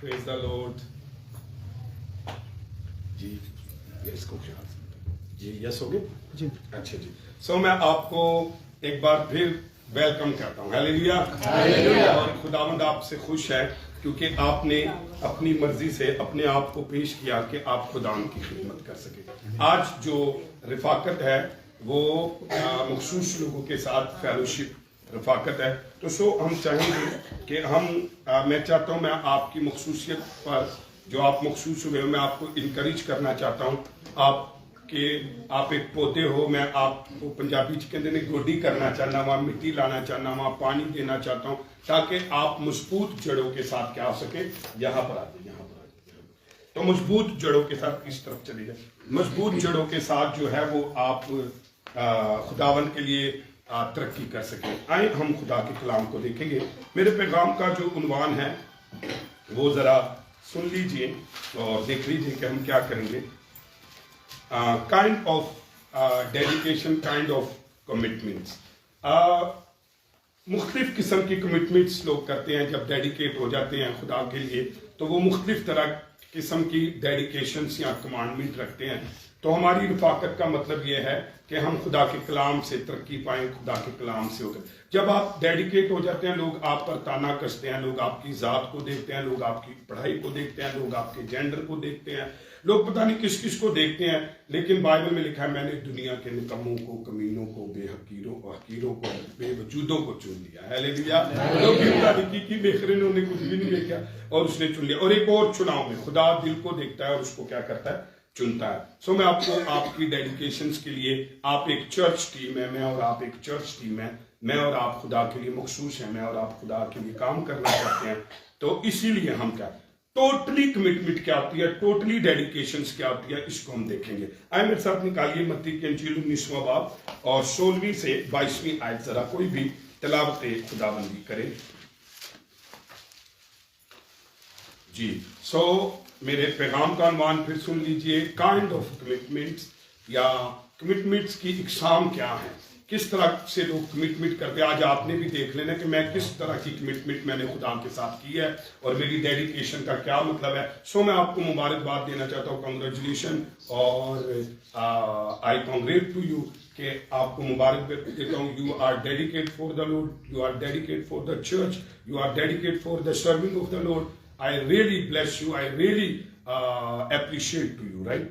Praise the Lord. जी इसको जी yes हो गए जी। अच्छा जी। सो मैं आपको एक बार फिर वेलकम करता हूँ। हालेलुया। और खुदावंद आपसे खुश है क्योंकि आपने अपनी मर्जी से अपने आप को पेश किया कि आप खुदावंद की खिदमत कर सके। आज जो रिफाकत है वो मखसूस लोगों के साथ फेलोशिप रफाकत है। तो हम चाहेंगे कि मैं चाहता हूं, मैं आपकी मखसूसियत पर जो आप मखसूस हुए हो, मैं आपको इनकरेज करना चाहता हूं। आप एक पौधे हो, मैं आपको पंजाबी च कहते हैं गोडी करना चाहना वहां, मिट्टी लाना चाहना वहां, पानी देना चाहता हूं ताकि आप मजबूत जड़ों के साथ क्या हो सके। यहाँ पर आते तो मजबूत जड़ों के साथ इस तरफ चले जाए। मजबूत जड़ों के साथ जो है वो आप खुदावन के लिए तरक्की कर सके। आए हम खुदा के कलाम को देखेंगे। मेरे पैगाम का जो उन्वान है वो जरा सुन लीजिए और देख लीजिए कि हम क्या करेंगे। Kind of dedication, kind of commitments. मुख्तलिफ किस्म की कमिटमेंट्स लोग करते हैं जब डेडिकेट हो जाते हैं खुदा के लिए, तो वो मुख्तलिफ तरह किस्म की डेडिकेशंस या कमांडमेंट रखते हैं। तो हमारी रफाकत का मतलब यह है कि हम खुदा के कलाम से तरक्की पाएं, खुदा के कलाम से होकर। जब आप डेडिकेट हो जाते हैं, लोग आप पर ताना कसते हैं, लोग आपकी ज़ात को देखते हैं, लोग आपकी पढ़ाई को देखते हैं, लोग आपके जेंडर को देखते हैं, लोग पता नहीं किस किस को देखते हैं। लेकिन बाइबल में लिखा है, मैंने दुनिया के निकम्मों को, कमीनों को, बेहकीरों को, हकीरों को, बेवजूदों को चुन लिया। हालेलुया। की बेखरे ने उन्हें कुछ भी नहीं देखा और उसने चुन लिया। और एक और चुनाव में खुदा दिल को देखता है और उसको क्या करता है, चुनता है। मैं आपको आपकी डेडिकेशंस के लिए, आप एक चर्च टीम है, मैं और आप एक चर्च टीम है, मैं और आप खुदा के लिए मखसूस हैं, मैं और आप खुदा के लिए काम करना चाहते हैं। तो इसीलिए हम क्या टोटली कमिटमेंट क्या होती है, टोटली डेडिकेशंस क्या होती है, इसको हम देखेंगे। आए मेरे साथ निकालिए मत्ती की इंजील 19वां बाब और 16वीं से 22वीं आयत। जरा कोई भी तिलावत खुदाबंदी करे जी। मेरे पैगाम का अनुमान फिर सुन लीजिए। काइंड ऑफ कमिटमेंट्स, या कमिटमेंट्स की इकसाम क्या है, किस तरह से लोग कमिटमेंट करते हैं। आज आपने भी देख लेना कि मैं किस तरह की कमिटमेंट मैंने खुदा के साथ की है और मेरी डेडिकेशन का क्या मतलब है। मैं आपको मुबारकबाद देना चाहता हूँ, कांग्रेचुलेशन, और आई कांग्रेट टू यू कि आपको मुबारक देता हूँ। You are dedicate for the Lord, you are dedicate for the church, you are dedicate for the serving of the Lord. I really bless you, I really appreciate to you, right?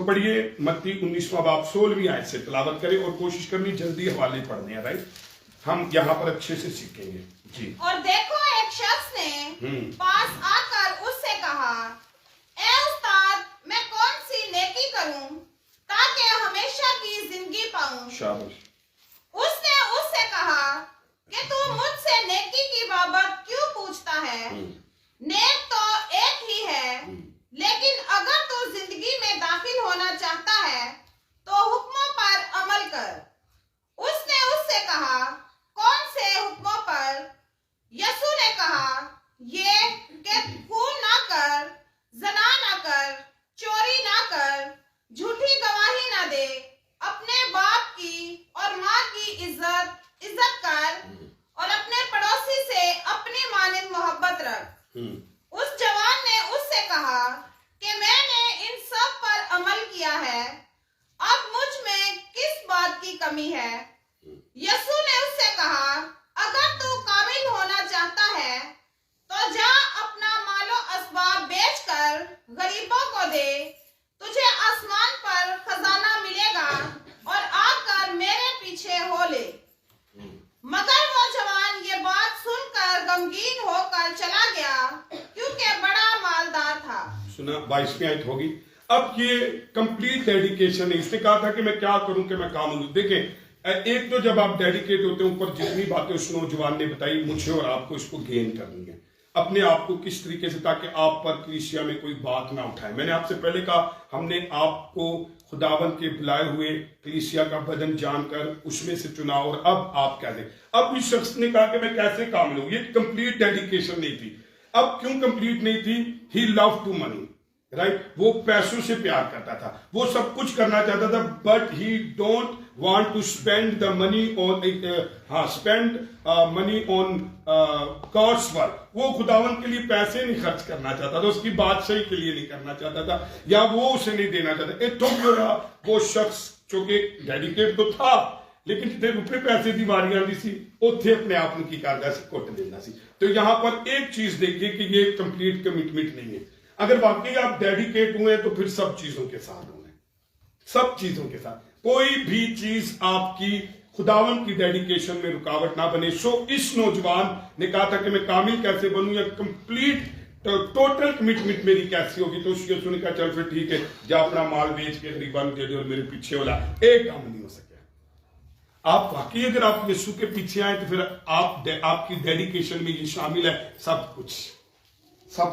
पढ़िए मत्ती 19वां बाब 16वीं आयत से तिलावत करें और कोशिश करनी जल्दी हवाले पढ़ने हैं, राइट? हम यहाँ पर अच्छे से सीखेंगे जी। और देखो एक शख्स ने पास आकर उससे कहा, ए उस्ताद, मैं कौन सी नेकी करूं ताकि हमेशा की जिंदगी पाऊं? शाबाश। उसने उससे कहा कि तू मुझसे नेकी की बाबत क्यों पूछता है? नेक तो एक ही है, लेकिन अगर तू जिंदगी में दाखिल होना चाहता है तो हुक्मों पर अमल कर। उसने उससे कहा, कौन से हुक्मों पर? यसू ने कहा, ये कि खून ना कर, ज़ना ना कर, चोरी ना कर, झूठी गवाही ना दे, अपने बाप की और माँ की इज्जत कर और अपने पड़ोसी से अपनी मानिंद मोहब्बत रख। उस जवान ने उससे कहा कि मैंने इन सब पर अमल किया है, अब मुझ में किस बात की कमी है? यसू ने उससे कहा, अगर तू कामिल होना चाहता है तो जा अपना मालो असबाब बेचकर गरीबों को दे, तुझे आसमान पर खजाना मिलेगा और आकर मेरे पीछे हो ले। मगर वो जवान ये बात सुनकर गमगीन होकर चला गया क्योंकि बड़ा मालदार था। सुना 22वीं आयत होगी। अब ये कंप्लीट डेडिकेशन है। इसने कहा था कि मैं क्या करूं कि मैं काम लूं। देखें, एक तो जब आप डेडिकेट होते हैं, ऊपर जितनी बातें उस नौजवान ने बताई, मुझे और आपको इसको गेन करनी है अपने आप को किस तरीके से, ताकि आप पर कलीसिया में कोई बात ना उठाए। मैंने आपसे पहले कहा, हमने आपको खुदावन के बुलाए हुए कलीसिया का बदन जानकर उसमें से चुना, और अब आप क्या दें। अब इस शख्स ने कहा कि मैं कैसे काम लूं। ये कंप्लीट डेडिकेशन नहीं थी। अब क्यों कंप्लीट नहीं थी? ही लव टू मनी, राइट, वो पैसों से प्यार करता था, वो सब कुछ करना चाहता था, but he don't want to spend the money on spend money on God's work. वो खुदावन के लिए पैसे नहीं खर्च करना चाहता था, उसकी बादशाही के लिए नहीं करना चाहता था, या वो उसे नहीं देना चाहता। एक तो वो शख्स जो कि डेडिकेट तो था, लेकिन जितने रुपए पैसे की वारी आती सी उत्थे अपने आप की करता सी, कुट देना सी। तो यहां पर एक चीज देखिए कि ये कंप्लीट कमिटमेंट नहीं है। अगर वाकई आप डेडिकेट हुए तो फिर सब चीजों के साथ होंगे, सब चीजों के साथ। कोई भी चीज आपकी खुदावन की डेडिकेशन में रुकावट ना बने। सो इस नौजवान ने कहा था कि मैं कामिल कैसे बनूं, या कंप्लीट टोटल कमिटमेंट मेरी कैसी होगी। तो यीशु ने कहा चल फिर ठीक है, जा अपना माल बेच के गरीबान दे दे और मेरे पीछे वाला एक काम नहीं हो सके। आप वाकई अगर आप यीशु के पीछे आए तो फिर आपकी डेडिकेशन में ये शामिल है, सब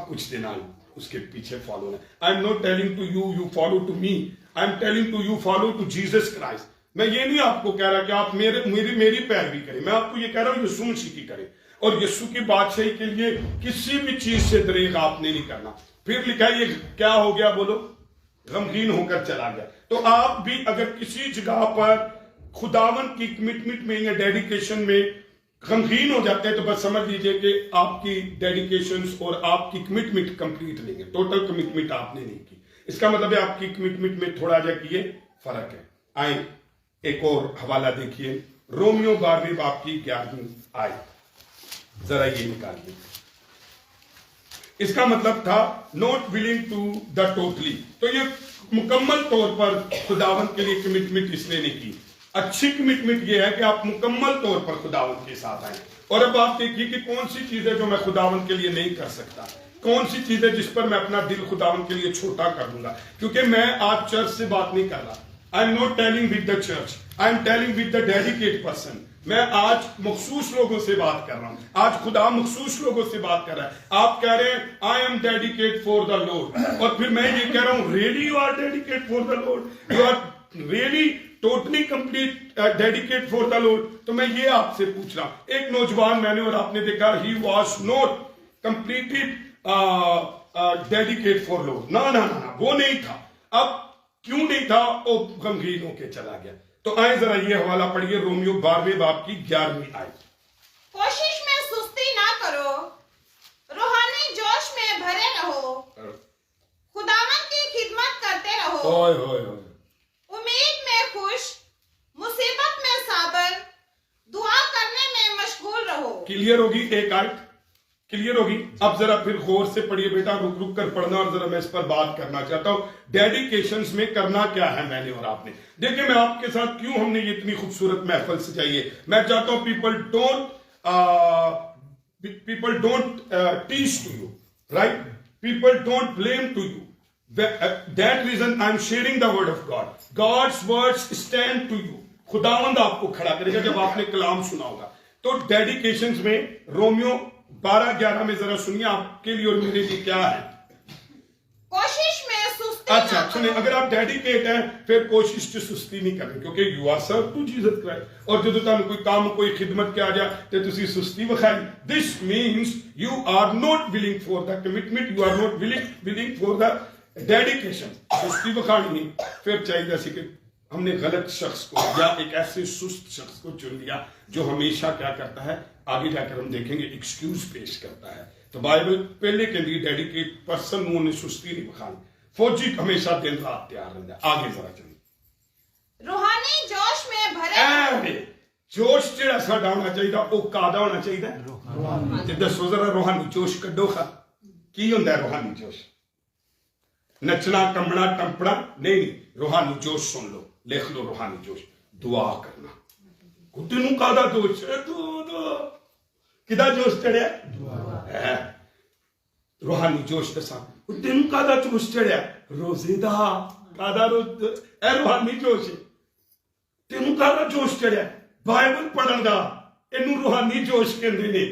कुछ देना, उसके पीछे फॉलो है। I am not telling to you follow to me, I am telling to you follow to Jesus Christ. मैं ये नहीं आपको कह रहा कि आप मेरी पैरवी करें, मैं आपको ये कह रहा हूं यीशु मसीह की करें। और यीशु की बादशाही के लिए किसी भी चीज से दरेग आपने नहीं करना। फिर लिखा है ये क्या हो गया, बोलो, गमगीन होकर चला गया। तो आप भी अगर किसी जगह पर खुदावन की कमिटमेंट में या डेडिकेशन में गमगीन हो जाते हैं तो बस समझ लीजिए कि आपकी डेडिकेशन और आपकी कमिटमेंट कंप्लीट नहीं है, टोटल कमिटमेंट आपने नहीं की। इसका मतलब है आपकी कमिटमेंट में थोड़ा जाके फर्क है। आए एक और हवाला देखिए, रोमियो 12वें बाब की 11वीं आयत, जरा ये निकालिए। इसका मतलब था not willing to the totally. तो ये मुकम्मल तौर पर खुदावन के लिए कमिटमेंट इसने नहीं की। अच्छी कमिटमेंट ये है कि आप मुकम्मल तौर पर खुदावन के साथ आए। और अब आप देखिए कि कौन सी चीज है जो मैं खुदावन के लिए नहीं कर सकता, कौन सी चीज है जिस पर मैं अपना दिल खुदावन के लिए छोटा कर दूंगा। क्योंकि मैं आज चर्च से बात नहीं कर रहा, आई am not telling with the church, I am telling with the dedicate person. मैं आज मखसूस लोगों से बात कर रहा हूं, आज खुदा मखसूस लोगों से बात कर रहा है। आप कह रहे हैं I am dedicate for the Lord, और फिर मैं ये कह रहा हूं really you are dedicate for the Lord, you are really totally complete dedicate for the Lord. तो मैं ये आपसे पूछ रहा हूं, एक नौजवान मैंने और आपने देखा he was not completed dedicate for Lord, ना वो नहीं था। अब क्यों नहीं था, वो गमगीन होके चला गया। तो आए जरा ये हवाला पढ़िए, रोमियो 12वें बाब की 11वीं आयत। कोशिश में सुस्ती ना करो, रूहानी जोश में भरे रहो, खुदावन की खिदमत करते रहो, ओए ओए ओए, उम्मीद में खुश, मुसीबत में साबर, दुआ करने में मशगूल रहो। क्लियर होगी एक आयत, क्लियर होगी। अब जरा फिर गौर से पढ़िए बेटा, रुक रुक कर पढ़ना, और जरा मैं इस पर बात करना चाहता हूं। डेडिकेशंस में करना क्या है मैंने और आपने। देखिए मैं आपके साथ क्यों हमने ये इतनी खूबसूरत महफिल सजाई है। मैं चाहता हूं people don't teach to you, right, people don't blame to you. That reason I am sharing the word of God, God's words stand to you. खुदावंद आपको खड़ा करेगा जब आपने कलाम सुना होगा। तो डेडिकेशंस में रोमियो 12-11 में जरा सुनिए, आपके लिए और मेरे लिए क्या है। कोशिश में सुस्ती अच्छा सुनिए, अगर आप डेडिकेट हैं फिर कोशिश से सुस्ती नहीं करनी, क्योंकि you are serve to Jesus Christ. और जो तुम कोई काम कोई खिदमत के आ जा तो तुसी सुस्ती विखाई, this means you are not willing for the commitment, you are not willing for the dedication. सुस्ती विखानी नहीं, फिर चाहिए सी कि हमने गलत शख्स को या एक ऐसे सुस्त शख्स को चुन लिया जो हमेशा क्या करता है, आगे जाकर हम देखेंगे एक्सक्यूज पेश करता है। तो बाइबल पहले के लिए डेडिकेट पर्सन उन्होंने सुस्ती नहीं बखानी, फौजी हमेशा दिन रात तैयार रहता है। आगे जरा चलिए, रूहानी जोश में भरे, जोश जेड़ा साडा होना चाहिए वो कादा होना चाहिए। ते दसो जरा रूहानी जोश कड्डो खा, की हुंदा है रूहानी जोश? नचना कंबना टंपना नहीं, रूहानी जोश सुन लो, लिख लो रूहानी जोश, दुआ करना। तेनू कादा जोश, किदा जोश चढ़िया? रूहानी जोश दसा, तेनू कादा जोश चढ़िया? रोजे दा कादा रूहानी जोश है। तेनू कादा जोश चढ़िया? बाइबल पढ़न दा, इनू रूहानी जोश कहंदे ने।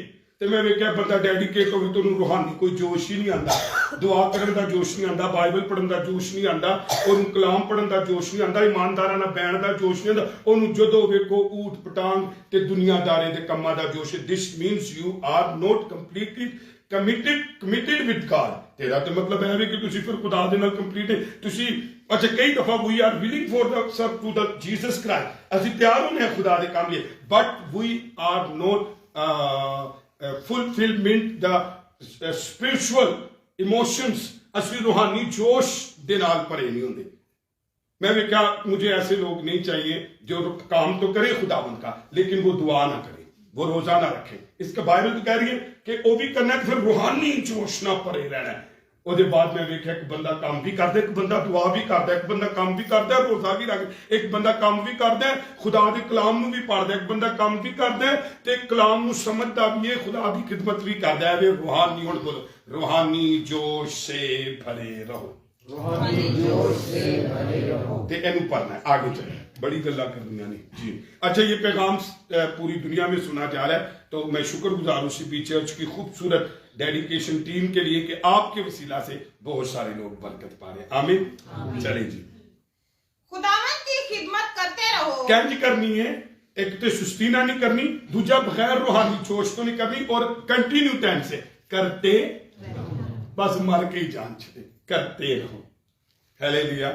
ਤੇ ਮੈਂ ਵੇਖਿਆ ਬੰਦਾ ਡੈਡੀਕੇਟ ਹੋਵੇ ਤੁਹਾਨੂੰ ਰੂਹਾਨੀ ਕੋਈ ਜੋਸ਼ ਹੀ ਨਹੀਂ ਆਉਂਦਾ, ਦੁਆ ਕਰਨ ਦਾ ਜੋਸ਼ ਨਹੀਂ ਆਉਂਦਾ, ਬਾਈਬਲ ਪੜ੍ਹਨ ਦਾ ਜੋਸ਼ ਨਹੀਂ ਆਉਂਦਾ, ਉਹਨੂੰ ਕਲਾਮ ਪੜ੍ਹਨ ਦਾ ਜੋਸ਼ ਨਹੀਂ ਆਉਂਦਾ, ਇਮਾਨਦਾਰਾਂ ਨਾਲ ਬਹਿਣ ਦਾ ਜੋਸ਼ ਨਹੀਂ ਆਉਂਦਾ, ਉਹਨੂੰ ਜਦੋਂ ਵੇਖੋ ਊਟ ਪਟਾਂਗ ਤੇ ਦੁਨੀਆਦਾਰੀ ਦੇ ਕੰਮਾਂ ਦਾ ਜੋਸ਼। This means you are not completely committed with God. ਤੇਰਾ ਤੇ ਮਤਲਬ ਹੈ ਵੀ ਕਿ ਤੁਸੀਂ ਫਿਰ ਖੁਦਾ ਦੇ ਨਾਲ ਕੰਪਲੀਟ ਹੈ। ਤੁਸੀਂ ਅੱਛਾ ਕਈ ਦਫਾ we are willing for the serve to the Jesus Christ, ਅਸੀਂ ਤਿਆਰ ਹੁੰਦੇ ਹਾਂ ਖੁਦਾ ਦੇ ਕੰਮ ਲਈ, but we are not fulfillment the spiritual emotions, ਅਸੀਂ रूहानी जोश ਦੇ ਨਾਲ ਭਰੇ नहीं होंगे। मैं भी क्या, मुझे ऐसे लोग नहीं चाहिए जो काम तो करे खुदावंद का लेकिन वो दुआ ना करे, वो रोजा ना रखे। इसका बाइबल तो कह रही है कि वो भी करना है, फिर रूहानी जोश ना भरे रहना है। ਉਹਦੇ ਬਾਅਦ ਮੈਂ ਵੇਖਿਆ ਇੱਕ ਬੰਦਾ ਕੰਮ ਵੀ ਕਰਦਾ, ਇੱਕ ਬੰਦਾ ਦੁਆ ਵੀ ਕਰਦਾ, ਇੱਕ ਬੰਦਾ ਕੰਮ ਵੀ ਕਰਦਾ ਰੋਜ਼ਾ ਵੀ ਰੱਖਦਾ, ਇੱਕ ਬੰਦਾ ਕੰਮ ਵੀ ਕਰਦਾ ਖੁਦਾ ਦੇ ਕਲਾਮ ਨੂੰ ਵੀ ਪੜ੍ਹਦਾ, ਇੱਕ ਬੰਦਾ ਕੰਮ ਵੀ ਕਰਦਾ ਤੇ ਕਲਾਮ ਨੂੰ ਸਮਝਦਾ ਵੀ ਹੈ, ਖੁਦਾ ਦੀ ਖਿਦਮਤ ਵੀ ਕਰਦਾ ਹੈ। ਵੇ रूहानी, ਹੁਣ ਬੋਲੋ, रूहानी जोश से भरे रहो, रूहानी जोश से भरे रहो। ਤੇ ਇਹਨੂੰ ਪੜ੍ਹਨਾ ਹੈ, आगे चले, बड़ी गल्ला करनियां ने जी। अच्छा, ये पैगाम पूरी दुनिया में सुना जा रहा है, तो मैं शुक्रगुजार हूं सीपी चर्च की खूबसूरत डेडिकेशन टीम के लिए कि आपके वसीला से बहुत सारे लोग बरकत पा रहे हैं। आमीन। चले जी, खुदावंद की खिदमत करते रहो। कैंज करनी है, एक तो सुस्ती ना नहीं करनी, दूजा बगैर रूहानी जोश तो नहीं करनी, और कंटिन्यू टाइम से करते बस मर के ही जान छे, करते रहो। हालेलुया।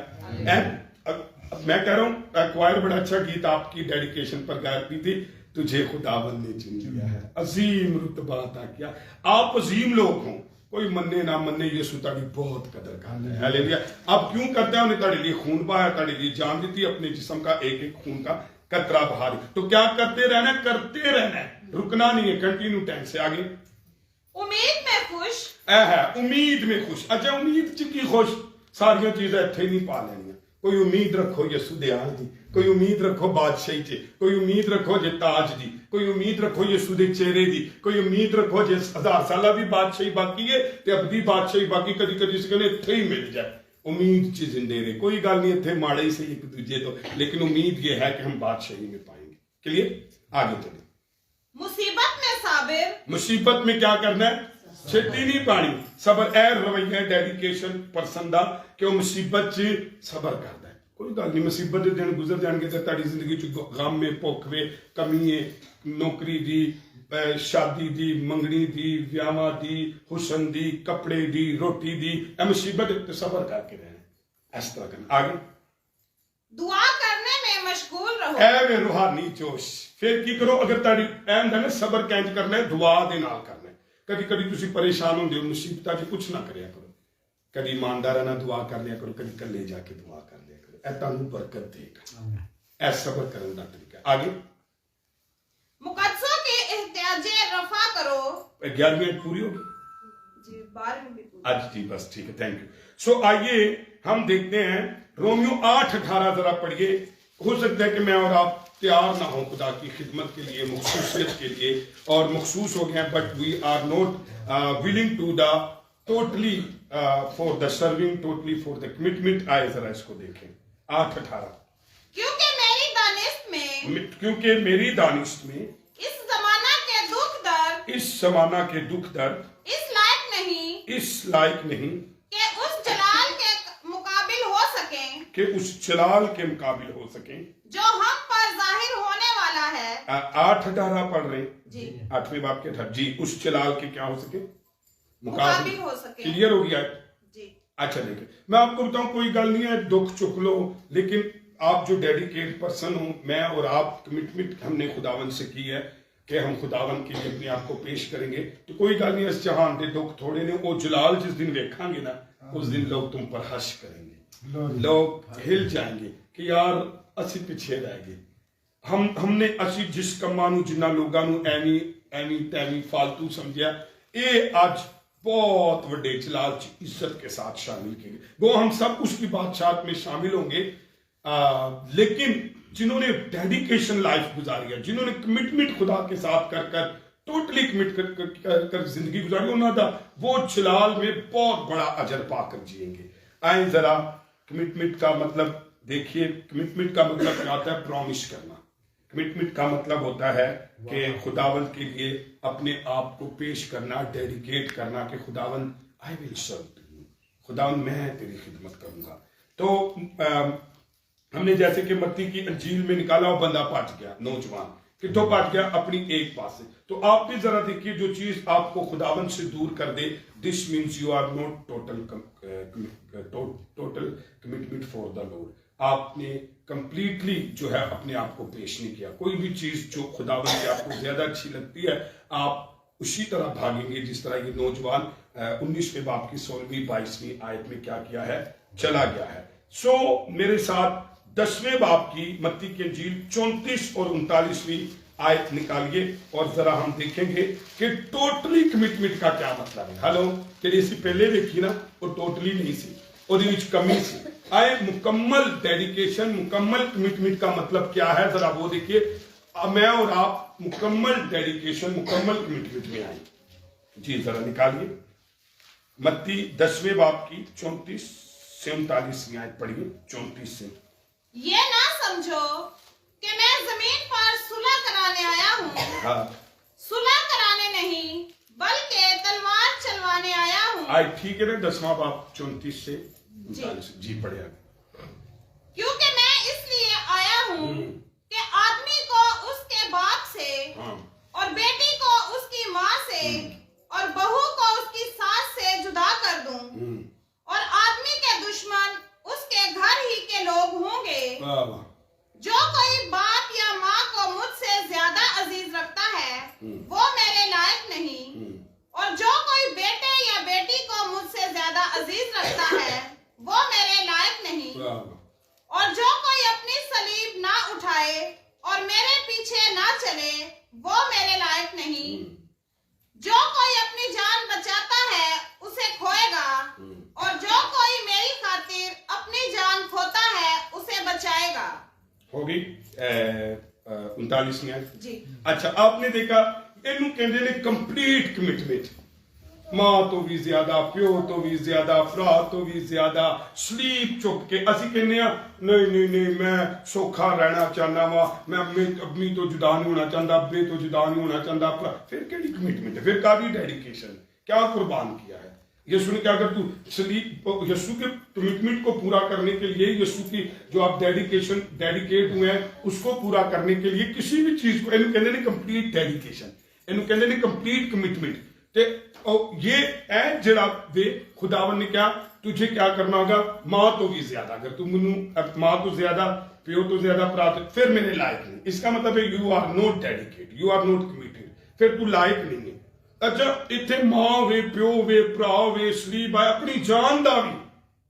मैं कह रहा हूं क्वायर बड़ा अच्छा गीत आपकी डेडिकेशन पर गाती थी, तुझे खुदावंद ने चुन लिया है, अजीम रुतबा अता किया। आप अजीम लोग हो, कोई मन्ने ना मन्ने, यीशु ताड़ी बहुत कदर करता है। हालेलुया। अब क्यों करता है? उन्हें ताड़े लिए खून बहाया, ताड़े लिए जान दी थी, अपने जिस्म का एक एक खून का कतरा बहा दी। तो क्या करते रहना, करते रहना है, रुकना नहीं है, कंटिन्यू टाइम से। आगे, उम्मीद में खुश है, उम्मीद में खुश। अच्छा, उम्मीद च की खुश, सारिया चीजें इत्थे ही नहीं पा लेनिया। कोई उम्मीद रखो यसु दयाल दी, कोई उम्मीद रखो बादशाही च, कोई उम्मीद रखो जे ताज दी, कोई उम्मीद रखो यसु दे चेहरे दी, कोई उम्मीद रखो जे 1000 साल भी बादशाही बाकी है ते अबदी बादशाही बाकी, कदी कदी से कहने इत्थे ही मिल जाए। उम्मीद च जिंदे रहे, कोई गल नहीं, इत्थे माड़े ही सही एक दूजे तो, लेकिन उम्मीद ये है कि हम बादशाही में पाएंगे। क्लियर? आगे चले। मुसीबत में साबिर, मुसीबत में क्या करना है? छेती नहीं पानी, सबर। ए रवैया डेडिकेशन पर्सन दा कि वो मुसीबत च सबर करता है। कोई गल नहीं, मुसीबत के दिन गुजर जाएंगे तो ताड़ी जिंदगी च गम में, भुख में, कमी है, नौकरी दी, शादी दी, मंगनी दी, व्याह दी, हुसन दी, कपड़े दी, रोटी दी, मुसीबत तो सबर करके रहना, इस तरह करना। आगे, दुआ करने में मशगूल रहो। ए वे रूहानी जोश। फिर की करो, अगर ताड़ी ऐन है ना सबर कैंज करना है, दुआ दे नाल करना है। कभी कभी तुसी परेशान होंदे हो, मुसीबतां च कुछ ना करया करो, कभी ईमानदारां नाल दुआ कर लिया करो, कभी कल्ले जाके दुआ कर लिया करो, ऐ तुहानू बरकत देगा। ऐ सबर करने का तरीका। आगे, मुकद्दसों के एहतियाजे रफा करो। 11वीं पूरी होगी जी, 12वीं भी पूरी। आज जी, बस ठीक है, थैंक यू। सो आइए हम देखते हैं रोमियो 8:18 जरा पढ़िए। हो सकता है कि मैं और आप तैयार ना हो खुदा की खिदमत के लिए, मखसूसियत के लिए, और मखसूस हो गए, but we are not willing to the totally for the serving, totally for the commitment. आए जरा इसको देखें 8:18। क्योंकि मेरी दानिश में, क्योंकि मेरी दानिश में इस जमाना के दुख दर्द, इस जमाना के दुख दर्द इस लायक नहीं इस लायक नहीं कि उस जलाल के मुकाबिल हो सके, कि उस जलाल के मुकाबिल हो सके जो हम पर जाहिर होने वाला है। 8:18 पढ़ रहे जी, 8वें बाब के 18 जी। उस जलाल के क्या हो सके, मुकाबिल हो सके। क्लियर हो गया जी। अच्छा देखिए, मैं आपको बताऊं, कोई गल नहीं है, दुख चुक लो, लेकिन आप जो डेडिकेट पर्सन हो, मैं और आप, कमिटमेंट हमने खुदावन से की है कि हम खुदावन के लिए अपने आप को पेश करेंगे, तो कोई गल नहीं, इस जहान के दुख थोड़े ने, वो जलाल जिस दिन देखांगे ना, उस दिन लोग तुम पर हर्ष करेंगे, लोग हिल जाएंगे कि यार असी पिछे रह गए, हमने असी जिस कम्मा नूं जिन्ना लोगां नूं एवी तैवी फालतू समझिया, ये अज बहुत बड़े जलाल च इज्जत के साथ शामिल किए। वो हम सब उसकी बादशाहत में शामिल होंगे, लेकिन जिन्होंने डेडिकेशन लाइफ गुजारी है, जिन्होंने कमिटमेंट खुदा के साथ कर कर टोटली कमिट कर जिंदगी गुजारी, उन्होंने वो जलाल में बहुत बड़ा अजर पाकर जिएंगे। आए जरा कमिटमेंट का मतलब देखिए, कमिटमेंट का मतलब क्या होता है? प्रॉमिस करना। कमिटमेंट का मतलब होता है कि खुदावंद के लिए अपने आप को पेश करना, डेडिकेट करना कि खुदावंद आई विल सर्व, खुदावंद मैं तेरी खिदमत करूंगा। तो हमने जैसे कि मत्ती की अंजील में निकाला, वो बंदा पहुंच गया, नौजवान कितों पहुंच गया, अपनी एक पास से। तो आप भी जरा देखिए, जो चीज आपको खुदावंद से दूर कर दे, this means you are not total commitment for the lord. आपने कंप्लीटली जो है अपने आप को पेश नहीं किया। कोई भी चीज जो खुदावंद से आपको ज्यादा अच्छी लगती है, आप उसी तरह भागेंगे जिस तरह ये नौजवान 19वें बाब की 16वीं 22वीं आयत में क्या किया है, चला गया है। सो मेरे साथ 10वें बाब की मत्ती की अंजील 34 और 39वीं आयत निकालिए और जरा हम देखेंगे कि टोटली कमिटमेंट का क्या मतलब है। हेलो, तेरी सी पहले देखी ना, वो टोटली नहीं सी, ਉਹਦੇ ਵਿੱਚ कमी सी। आए मुकम्मल डेडिकेशन, मुकम्मल कमिटमेंट का मतलब क्या है, जरा वो देखिए। मैं और आप मुकम्मल डेडिकेशन, मुकम्मल कमिटमेंट में आए जी। जरा निकालिए मत्ती 10वें बाब की 34 से 39वीं आयत पढ़िए। 34 से, ये ना समझो कि मैं जमीन पर सुलह कराने आया हूँ। हाँ, सुलह कराने नहीं बल्कि तलवार चलवाने आया हूँ। आई ठीक है ना। 10वां बाब 34 से 39 जी पढ़े आगे। क्योंकि मैं इसलिए आया हूँ कि आदमी को उसके बाप से, हाँ, और बेटी को उसकी माँ से, और बहू को उसकी सास से जुदा कर दूं, और आदमी के दुश्मन उसके घर ही के लोग होंगे। वाह वाह। जो कोई बाप या माँ को मुझसे ज्यादा अजीज रखता है वो मेरे लायक नहीं, और जो कोई बेटे या बेटी को मुझसे ज्यादा अजीज रखता है वो मेरे लायक नहीं, वाह वाह। और जो कोई अपनी सलीब ना उठाए और मेरे पीछे ना चले वो मेरे लायक नहीं। जो कोई अपनी जान बचाता है उसे खोएगा, और जो कोई मेरी खातिर अपनी जान खोता है उसे बचाएगा। होगी 39वीं आयत जी। अच्छा, आपने देखा इनू कहते ने कंप्लीट कमिटमेंट। मां तो भी ज्यादा, प्यो तो भी ज्यादा, भरा तो भी ज्यादा, स्लीप चुक के असि कहने नहीं नहीं नहीं मैं सौखा रहना चाहना वा, मैं अम्मी तो जुदा नहीं होना चाहता, अब्बे तो जुदा नहीं होना चाहता। फिर केड़ी कमिटमेंट है, फिर कादी डेडिकेशन, क्या कुर्बान किया है यीशु ने? क्या अगर तू यीशु के कमिटमेंट को पूरा करने के लिए, यीशु की जो आप डेडिकेट हुए हैं उसको पूरा करने के लिए किसी भी चीज को इन्हें कहते हैं कंप्लीट डेडिकेशन, इन्हें कहते हैं कंप्लीट कमिटमेंट। ये है जरा वे खुदावन ने क्या तुझे क्या करना होगा, मां तो भी ज्यादा, अगर तू मैनू मां तो ज्यादा, प्यो तो ज्यादा, प्राप्त, फिर मेरे लायक नहीं। इसका मतलब है you are not dedicate, you are not committed, फिर तू लायक नहीं है। अच्छा, इतने मां वे, प्यो वे, भरा वे, सलीब है, अपनी जान का भी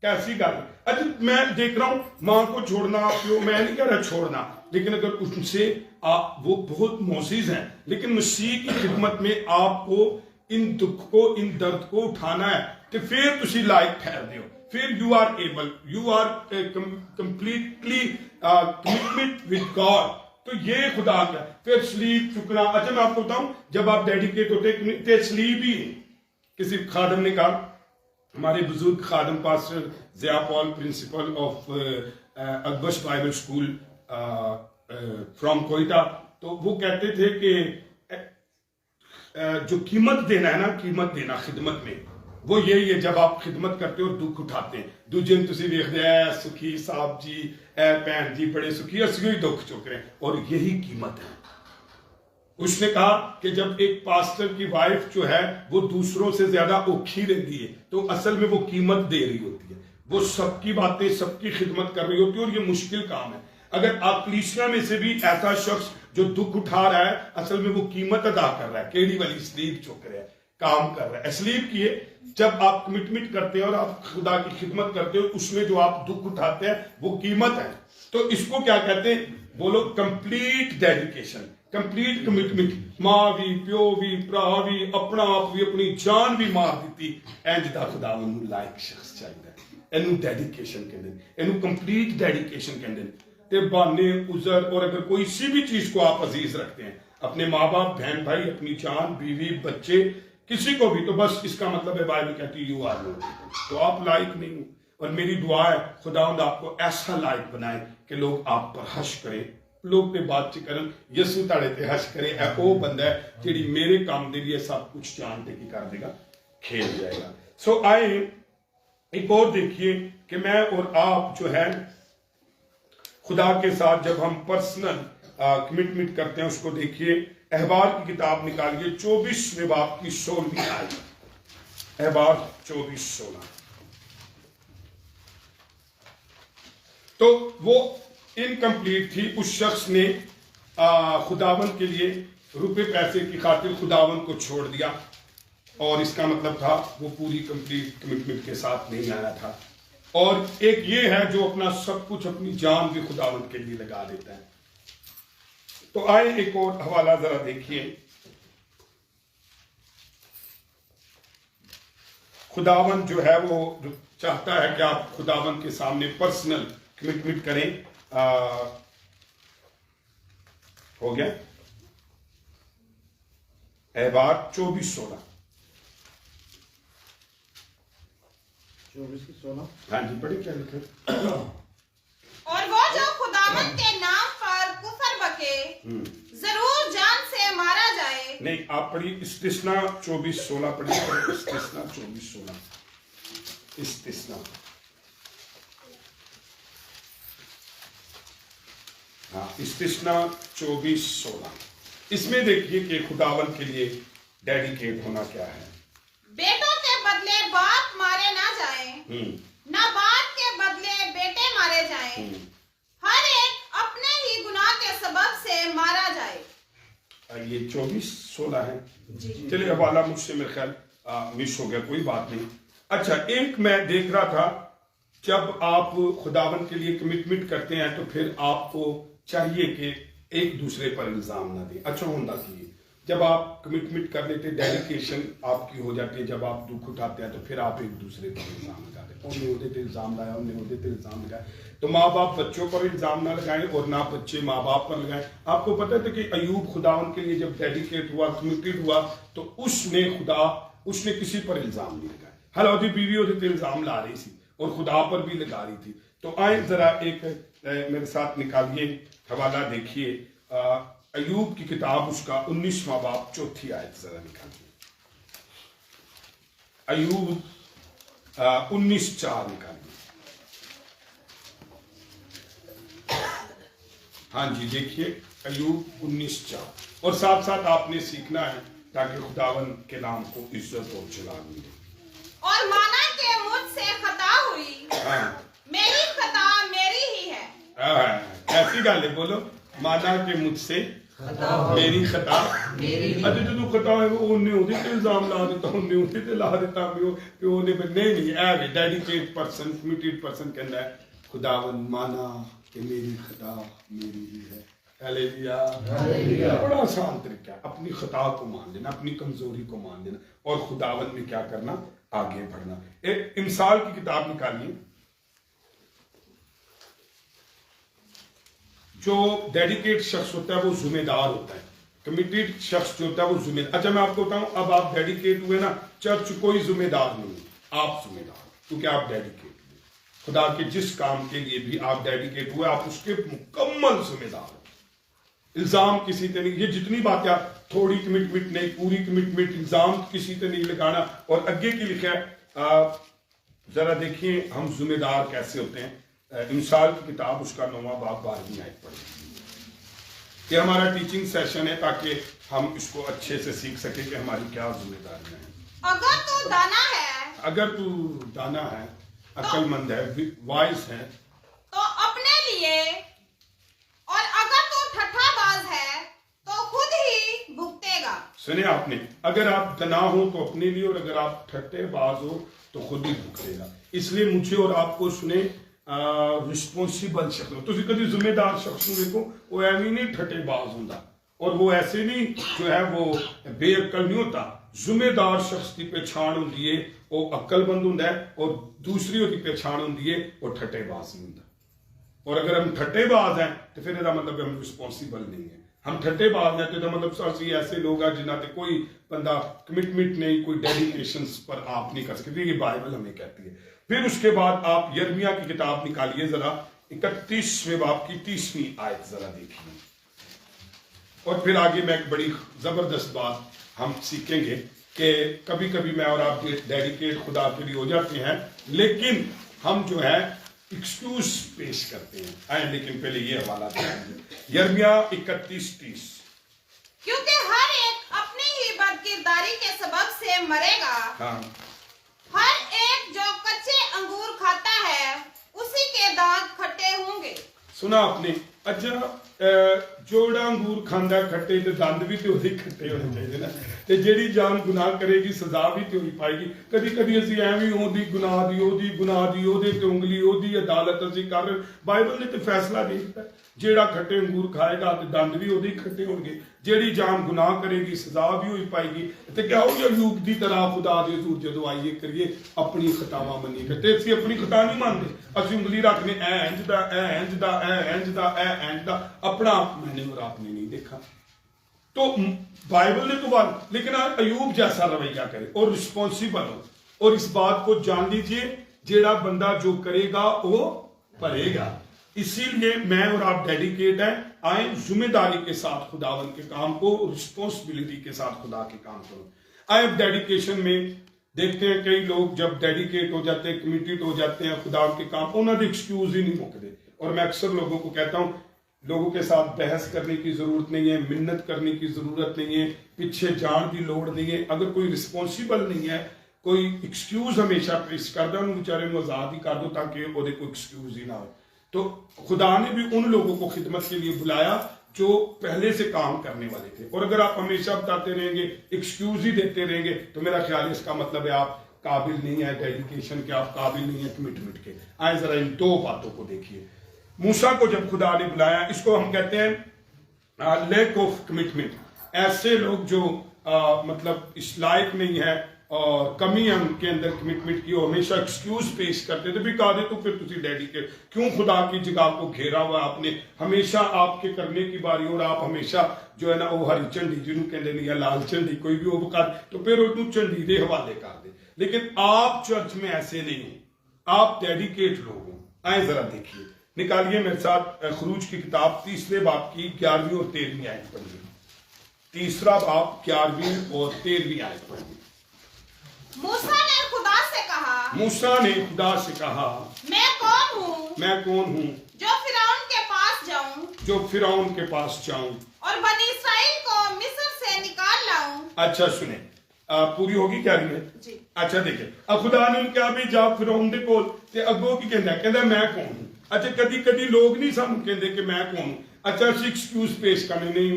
कैसी गल। अच्छा, मैं देख रहा हूं मां को छोड़ना, प्यो, मैं नहीं कह रहा छोड़ना, लेकिन अगर उनसे आप वो बहुत मोजिज हैं, लेकिन मसीह की खिदमत में आपको इन दुख को, इन दर्द को उठाना है, तो फिर तुसी लायक ठहरते हो, फिर you are able, you are completely commitment with God. तो ये खुदा का फिर स्लीप चुकना। अच्छा, मैं आपको बताऊं, जब आप डेडिकेट होते स्लीप ही किसी खादम ने कहा, हमारे बुजुर्ग खादम pastor Zia Paul, principal of अकबश बाइबल स्कूल फ्रॉम कोयटा, तो वो कहते थे कि जो कीमत देना है ना, कीमत देना खिदमत में, वो यही है जब आप खिदमत करते हो और दुख उठाते हैं। दूजे तुम देखते हैं सुखी साहब जी, भैन जी बड़े सुखी, असली दुख चुक रहे हैं, और यही कीमत है। उसने कहा कि जब एक पास्टर की वाइफ जो है वो दूसरों से ज्यादा औखी रहती है, तो असल में वो कीमत दे रही होती है, वो सबकी बातें, सबकी खिदमत कर रही होती है, और ये मुश्किल काम है। अगर आप कलीसिया में से भी ऐसा शख्स जो दुख उठा रहा है, असल में वो कीमत अदा कर रहा है, केड़ी वाली स्लीप चुक रहा है, काम कर रहा है। स्लीप किए जब आप कमिटमेंट करते हैं और आप खुदा की खिदमत करते हो, उसमें जो आप दुख उठाते हैं वो कीमत है। तो इसको क्या कहते हैं, बोलो कंप्लीट डेडिकेशन, कंप्लीट कमिटमेंट। मां भी, प्यो भी, भरा भी, अपना आप भी, अपनी जान भी मार दी, इंज दा खुदा उन्हें लायक शख्स चाहिए। इनू डेडिकेशन कहते हैं, इनू कंप्लीट डेडिकेशन कहते हैं। ते बहाने, उजर, और अगर कोई सी भी चीज को आप अजीज रखते हैं, अपने माँ बाप, बहन भाई, अपनी जान, बीवी, बच्चे, किसी को भी, तो बस इसका मतलब है बाइबल कहती है यू आर नॉट, तो आप लायक नहीं हो। और मेरी दुआ है खुदावंद आपको ऐसा लायक बनाए कि लोग आप पर हर्ष करें, लोग पे बातचीत करन यसू ताड़े ते हश करे ऐ ओ बंदा है जेड़ी मेरे काम दे लिए सब कुछ जानते की कर देगा, खेल जाएगा। सो आए एक और देखिए कि मैं और आप जो है खुदा के साथ जब हम पर्सनल कमिटमेंट करते हैं उसको देखिए। अहबार की किताब निकालिए 24वें बाब की 16वीं आयत, अहबार 24:16। तो वो इनकम्प्लीट थी, उस शख्स ने खुदावन के लिए रुपए पैसे की खातिर खुदावन को छोड़ दिया और इसका मतलब था वो पूरी कंप्लीट कमिटमेंट के साथ नहीं आया था। और एक ये है जो अपना सब कुछ, अपनी जान भी खुदावन के लिए लगा देता है। तो आए एक और हवाला जरा देखिए। खुदावन जो है वो चाहता है कि आप खुदावन के सामने पर्सनल कमिटमेंट करें। हो गया अहबार 24:16। 24:16। हाँ जी, पढ़े क्या लिखे। और वो जो खुदावन के नाम पर कुफर बके जरूर जान से मारा जाए। नहीं, आप पढ़ी इस्तिस्ना 24:16 पढ़ी। इस्तिस्ना 24:16, इस्तिस्ना। हाँ, इस्तिस्ना 24:16। इसमें देखिए कि खुदावन के लिए डेडिकेट होना क्या है। बेटों के बदले बाप मारे ना जाए, ना बाप के बदले बेटे मारे जाए, हर एक अपने ही गुनाह के सबब से मारा जाए। ये 24:16 है। चलिए, हवाला मुझसे मेरे ख्याल मिस हो गया, कोई बात नहीं। अच्छा, एक मैं देख रहा था, जब आप खुदावन के लिए कमिटमेंट करते हैं तो फिर आपको चाहिए कि एक दूसरे पर इल्जाम ना दें। अच्छा होना चाहिए जब आप कमिटमेंट कर लेते, डेडिकेशन आपकी हो जाती है, जब आप दुख उठाते हैं तो फिर आप एक दूसरे पर इल्जाम लगाते हैं। उन्हें उहदे ते इल्जाम लगाया, उन्हें उहदे ते इल्जाम लगाया। तो माँ बाप बच्चों पर इल्जाम ना लगाएं और ना बच्चे माँ बाप पर लगाएं। आपको पता था कि अयूब खुदावन के लिए जब डेडिकेट हुआ, कमिटेड हुआ, तो उसने किसी पर इल्जाम नहीं लगाया। हालांकि बीवी उहदे ते इल्जाम ला रही थी और खुदा पर भी लगा रही थी। तो आए जरा एक मेरे साथ निकालिए हवाला देखिए। अयूब की किताब उसका 19वां बाब 4थी आयत जरा निकालिए। अयूब 19:4 निकालिए। हाँ जी, देखिए अयूब 19:4। और साथ साथ आपने सीखना है ताकि खुदावन के नाम को इज्जत और जलाल मिले। और माना कि मुझसे खता हुई, मेरी खता मेरी ही है। ऐसी गल है, बोलो, माना कि मुझसे मेरी खता मेरी। अच्छा, जो खता है वो उन्हें उहदे ते इल्जाम ला देता, उन्हें उहदे ते ला देता, प्यो ने नहीं है। डेडिकेट पर्सन, कमिटेड पर्सन कहना है खुदावन माना कि मेरी खता मेरी ही है। हालेलुया। बड़ा आसान तरीका है, अपनी खता को मान लेना, अपनी कमजोरी को मान लेना और खुदावन में क्या करना, आगे बढ़ना। एक इमसाल की किताब निकालिए। जो डेडिकेट शख्स होता है वो जिम्मेदार होता है, कमिटेड शख्स जो होता है वो जिम्मेदार। अच्छा, मैं आपको बताऊं, अब आप डेडिकेट हुए ना, चर्च कोई जिम्मेदार नहीं, आप जिम्मेदार, क्योंकि आप डेडिकेट हुए खुदा के जिस काम के लिए भी आप डेडिकेट हुए, आप उसके मुकम्मल जिम्मेदार हो। इल्जाम किसी पे नहीं, ये जितनी बातें आप, थोड़ी कमिटमेंट नहीं, पूरी कमिटमेंट, इल्जाम किसी पे नहीं लगाना। और आगे की लिखा है, जरा देखिए हम जिम्मेदार कैसे होते हैं। इमसाल की किताब उसका 9वां बाब 12वीं आयत पढ़ें। ये हमारा टीचिंग सेशन है ताकि हम इसको अच्छे से सीख सके कि हमारी क्या जिम्मेदारियां हैं। अगर तू दाना है, अगर तू दाना है, अक्लमंद है, वाइज है, तो अपने लिए, और अगर तू ठट्ठाबाज है तो खुद ही भुगतेगा। सुने आपने, अगर आप दना हो तो अपने लिए, और अगर आप ठट्टेबाज हो तो खुद ही भुगतेगा। इसलिए मुझे और आपको सुने रिस्पोंसिबल शख्स, तुम कभी जिम्मेदार शख्स देखो, वो एवं नहीं ठट्टेबाज होता, और वो ऐसे नहीं जो है वो बेअक्ल नहीं होता। जिम्मेदार शख्स की पहचान होती है वो अक्लमंद होता है, और दूसरी की पहचान होती है वो ठट्टेबाज नहीं होता। और अगर हम ठट्टेबाज हैं तो फिर इसका मतलब हम रिस्पोंसिबल नहीं है। हम ठट्टेबाज हैं तो मतलब असली ऐसे लोग हैं जिन्होंने कोई बंदा कमिटमेंट नहीं, कोई डेडिकेशन पर आप नहीं कर सकते। ये बाइबल हमें कहती है। फिर उसके बाद आप यिर्मयाह की किताब निकालिए जरा, 31वें बाब की 30वीं आयत जरा देखिए, और फिर आगे मैं एक बड़ी जबरदस्त बात हम सीखेंगे कि कभी कभी मैं और आप डेडिकेट खुदा के लिए हो जाते हैं, लेकिन हम जो है एक्सक्यूज पेश करते हैं। आए, लेकिन पहले ये हवाला देखेंगे यिर्मयाह 31:30। क्योंकि हर एक अपनी ही बदकिरदारी के सबब से मरेगा। हाँ, हर एक जो कच्चे अंगूर खाता है उसी के दांत खट्टे होंगे। सुना आपने? अच्छा, जोड़ा अंगूर खांदा खट्टे ते दंद भी तो ਉਹਦੇ खट्टे होने चाहिए ना, ते जेड़ी जान गुनाह करेगी सजा भी तो ही पाएगी। कभी कभी ਅਸੀਂ ਐਵੇਂ ਉਹਦੀ ਗੁਨਾਹ ਦੀ ਉਹਦੇ ਤੇ ਉਂਗਲੀ ਉਹਦੀ ਅਦਾਲਤ ਅਸੀਂ ਕਰ ਰਹੇ। ਬਾਈਬਲ ਨੇ ਤੇ ਫੈਸਲਾ ਦੇ ਦਿੱਤਾ, ਜਿਹੜਾ ਖੱਟੇ ਅੰਗੂਰ ਖਾਏਗਾ ਤੇ ਦੰਦ ਵੀ ਉਹਦੇ ਖੱਟੇ ਹੋਣਗੇ, ਜਿਹੜੀ ਜਾਨ ਗੁਨਾਹ ਕਰੇਗੀ ਸਜ਼ਾ ਵੀ ਹੋਈ ਪਾਏਗੀ। ਤੇ ਕਿਹਾ ਉਹ ਅਯੂਬ ਦੀ ਤਰ੍ਹਾਂ ਖੁਦਾ ਦੇ ਹਜ਼ੂਰ ਜਦੋਂ ਆਈਏ ਕਰੀਏ ਆਪਣੀ ਖਤਾਵਾਂ ਮੰਨੀਏ, ਤੇ ਅਸੀਂ ਆਪਣੀ ਖਤਾ ਨਹੀਂ ਮੰਨਦੇ, ਅਸੀਂ ਉਂਗਲੀ ਰੱਖਨੇ ਇੰਜ ਦਾ अपना मैंने और आपने नहीं देखा। तो बाइबल ने तो बात, लेकिन अयूब जैसा रवैया करे और रिस्पॉन्सिबल हो, और इस बात को जान लीजिए जेड़ा बंदा जो करेगा वो भरेगा। इसीलिए मैं और आप डेडिकेट हैं, आए जिम्मेदारी के साथ खुदावन के काम को, रिस्पॉन्सिबिलिटी के साथ खुदा के काम करो। आए डेडिकेशन में देखते हैं कई लोग जब डेडिकेट हो जाते हैं, कमिटेड हो जाते हैं खुदा के काम, उन्होंने एक्सक्यूज ही नहीं मुकते। और मैं अक्सर लोगों को कहता हूं, लोगों के साथ बहस करने की जरूरत नहीं है, मिन्नत करने की जरूरत नहीं है, पीछे जान की लोड़ नहीं है। अगर कोई रिस्पॉन्सिबल नहीं है, कोई एक्सक्यूज हमेशा पेश करता है, उन बेचारे को आजाद ही कर दो ताकि वो कोई एक्सक्यूज ही ना हो। तो खुदा ने भी उन लोगों को खिदमत के लिए बुलाया जो पहले से काम करने वाले थे। और अगर आप हमेशा बताते रहेंगे, एक्सक्यूज ही देते रहेंगे, तो मेरा ख्याल है इसका मतलब है आप काबिल नहीं है डेडिकेशन के, आप काबिल नहीं है कमिटमेंट के। आए जरा इन दो बातों को देखिए। मूसा को जब खुदा ने बुलाया, इसको हम कहते हैं लैक ऑफ कमिटमेंट। ऐसे लोग जो मतलब इस लायक नहीं है और कमी है उनके अंदर कमिटमेंट की, हमेशा एक्सक्यूज पेश करते थे भी कहा दे तो फिर तुम डेडिकेट क्यों खुदा की जगह को घेरा हुआ आपने, हमेशा आपके करने की बारी, और आप हमेशा जो है ना वो हरी झंडी जिन्हों कहते नहीं है लाल झंडी कोई भी वो कर, तो फिर उसको झंडी के हवाले कर दे। लेकिन आप चर्च में ऐसे नहीं हो, आप डेडिकेट लोग हो। आए जरा देखिए, निकालिए मेरे साथ खरूज की किताब 3 बाब की 11वीं और 13वीं आयत पढ़िए। 3 बाब 11वीं और 13वीं आयत पढ़िए। मूसा ने खुदा से कहा, मूसा ने खुदा से कहा, मैं कौन हूँ जो फिरौन के पास जाऊं और बनी इसराइल को मिस्र से निकाल लाऊं। अच्छा सुने, पूरी होगी क्या रही है जी। अच्छा देखिए, अब खुदा ने क्या भी जा फिरौन दे कोल ते अगो की कहंदा मैं कौन हूं। अच्छा कदी कदी लोग नहीं सानू कहते कि मैं कौन हूं। अच्छा असं एक्सक्यूज पेश करने, नहीं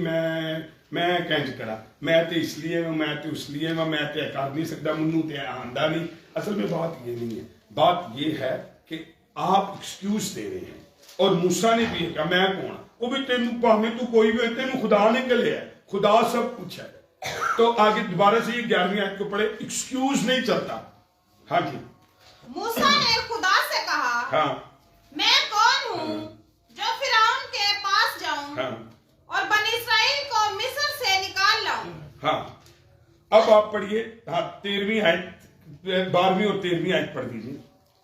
मैं कंज करा, मैं तो इसलिए मैं तो उसलिए मैं तो कर नहीं सकता, मनु तो आंदा नहीं। असल में बात ये नहीं है, बात ये है कि आप एक्सक्यूज दे रहे हैं। और मूसा ने भी कहा मैं कौन, वो भी तेन भावें तू कोई भी तेन खुदा ने कले है, खुदा सब कुछ है। तो आगे दोबारा से ये 11वीं आयत को पढ़े, एक्सक्यूज नहीं चलता। हाँ जी, मूसा ने खुदा से कहा, हाँ मैं कौन हूँ जो फिरौन के पास जाऊं हाँ और बनी इसराइल को मिस्र से निकाल लाऊं। हाँ, अब आप पढ़िए। हाँ 13वीं आयत, 12वीं और 13वीं आयत पढ़ दीजिए।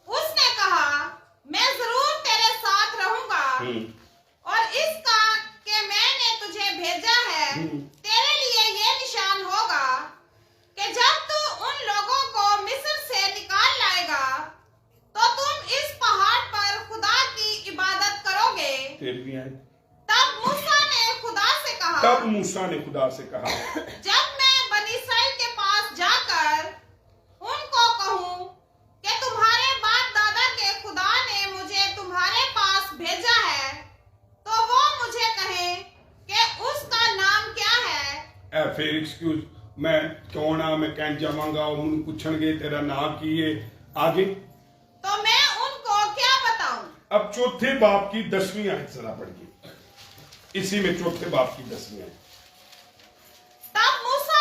उसने कहा, मैं जरूर तेरे साथ रहूंगा और इसका कि मैंने तुझे भेजा है तेरे लिए ये निशान होगा कि जब तू उन लोगों को मिस्र से निकाल लाएगा तो तुम इस पहाड़ पर खुदा की इबादत करोगे। 13वीं आयत। तब मूसा ने खुदा से कहा, जब मैं बनी इसराइल के पास जाकर उनको कहूं कि तुम्हारे बाप दादा के खुदा ने मुझे तुम्हारे पास भेजा है, तो वो मुझे कहे कि उसका नाम क्या है। फिर एक्सक्यूज, मैं कौन हाँ, मैं कह जावांगा, उन्होंने पूछणगे तेरा नाम की है, आगे तो मैं उनको क्या बताऊं। अब चौथे बाब की 10वीं आयत जरा पढ़िए, इसी में चौथे बाब की 10वीं आयत। तब मूसा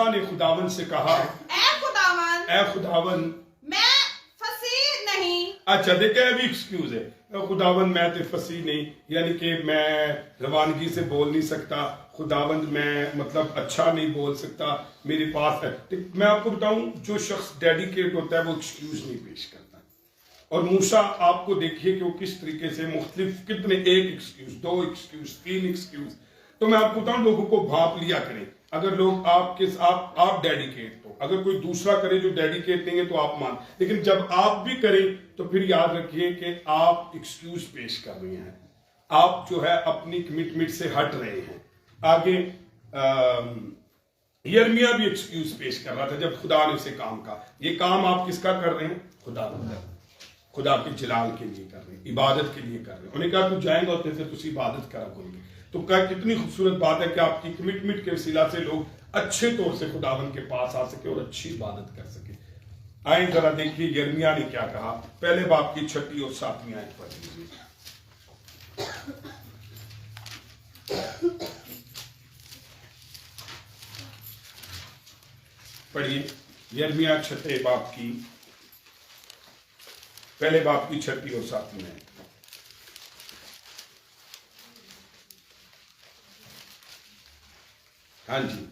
ने खुदावन से कहा, ए खुदावन मैं फसीह नहीं। अच्छा देखे अभी एक्सक्यूज है, खुदावन मैं तो फसीह नहीं, यानी कि मैं रवानगी से बोल नहीं सकता, खुदावन मैं मतलब अच्छा नहीं बोल सकता, मेरे पास है। तो मैं आपको बताऊं, जो शख्स डेडिकेट होता है वो एक्सक्यूज नहीं पेश करता। और मूसा आपको देखिए कि वो किस तरीके से मुख्तलिफ कितने, एक एक्सक्यूज, 2 एक्सक्यूज, 3 एक्सक्यूज। तो मैं आपको बताऊं, लोगों को भाप लिया करें। अगर लोग आप डेडिकेट, तो अगर कोई दूसरा करे जो डेडिकेट नहीं है तो आप मान, लेकिन जब आप भी करें तो फिर याद रखिए कि आप एक्सक्यूज पेश कर रहे हैं, आप जो है अपनी कमिटमेंट से हट रहे हैं। आगे यिर्मयाह भी एक्सक्यूज पेश कर रहा था जब खुदा ने उसे काम कहा, ये काम आप किसका कर रहे हैं? खुदा के जलाल के लिए कर रहे हैं, इबादत के लिए कर रहे हैं। उन्हें कहा तू जाएगा और तेरे तुसी इबादत करा करोगे। तो क्या कितनी खूबसूरत बात है कि आपकी कमिटमेंट के वसीला से लोग अच्छे तौर से खुदावन के पास आ सके और अच्छी इबादत कर सके। आए जरा देखिए यिर्मयाह ने क्या कहा, पहले बाप की 6 और 7 आयत पढ़ लीजिए। पढ़िए यिर्मयाह 6 बाप की, पहले बाप की 6 और 7 आयत। हाँ जी,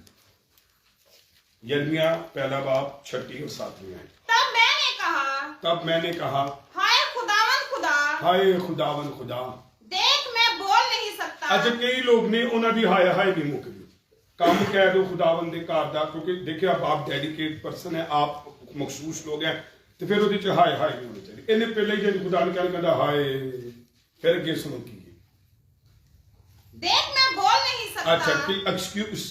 यिर्मयाह पहला बाप 6 और 7 आयत। तब मैंने कहा हाय खुदावन खुदा, हाय खुदावन खुदा, देख मैं बोल नहीं सकता। अच्छा, कई लोग ने उन्होंने हाय हाय नहीं मुक दी, काम कह दो खुदावन दे घर दा, क्योंकि देखिए अब आप डेडिकेट पर्सन है, आप मखसूस लोग हैं, तो फिर ਉਹਦੇ ਚ हाय हाय नहीं होनी चाहिए। इन्हें पहले जब खुदा ने कहना हाय, फिर अगे सुनो की देख मैं बोल नहीं सकता। अच्छा कि एक्सक्यूज,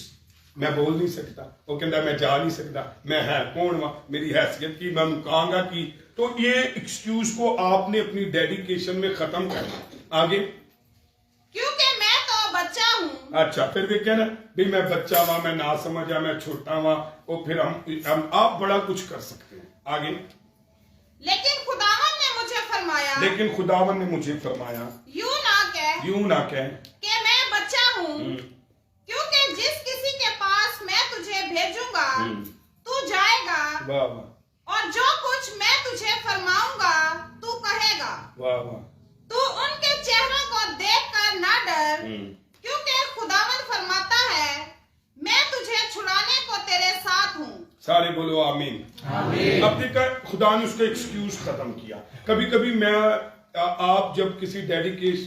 मैं बोल नहीं सकता, वो कहता मैं जा नहीं सकता, मैं है कौन वा, मेरी हैसियत की, मैं मुकांगा की। तो ये एक्सक्यूज को आपने अपनी डेडिकेशन में खत्म करना। आगे, क्योंकि मैं तो बच्चा हूँ। अच्छा, फिर भी कहना भी मैं बच्चा वहां, मैं ना समझा, मैं छोटा वहां, और फिर हम आप बड़ा कुछ कर सकते हैं। आगे, लेकिन खुदावन ने मुझे फरमाया, लेकिन खुदावन ने मुझे फरमाया, यूं ना कह कि मैं बच्चा हूँ, क्योंकि जिस किसी के पास मैं तुझे भेजूंगा तू जाएगा, वाह वाह, और जो कुछ मैं तुझे फरमाऊंगा तू कहेगा। वाह वाह, तू उनके चेहरों को देखकर ना डर, क्योंकि खुदावन फरमाता है मैं तुझे छुड़ाने को तेरे साथ हूँ। सारे बोलो आमीन। आमीन। अब देखा खुदा ने उसका एक्सक्यूज खत्म किया। कभी कभी आप जब किसी डेडिकेट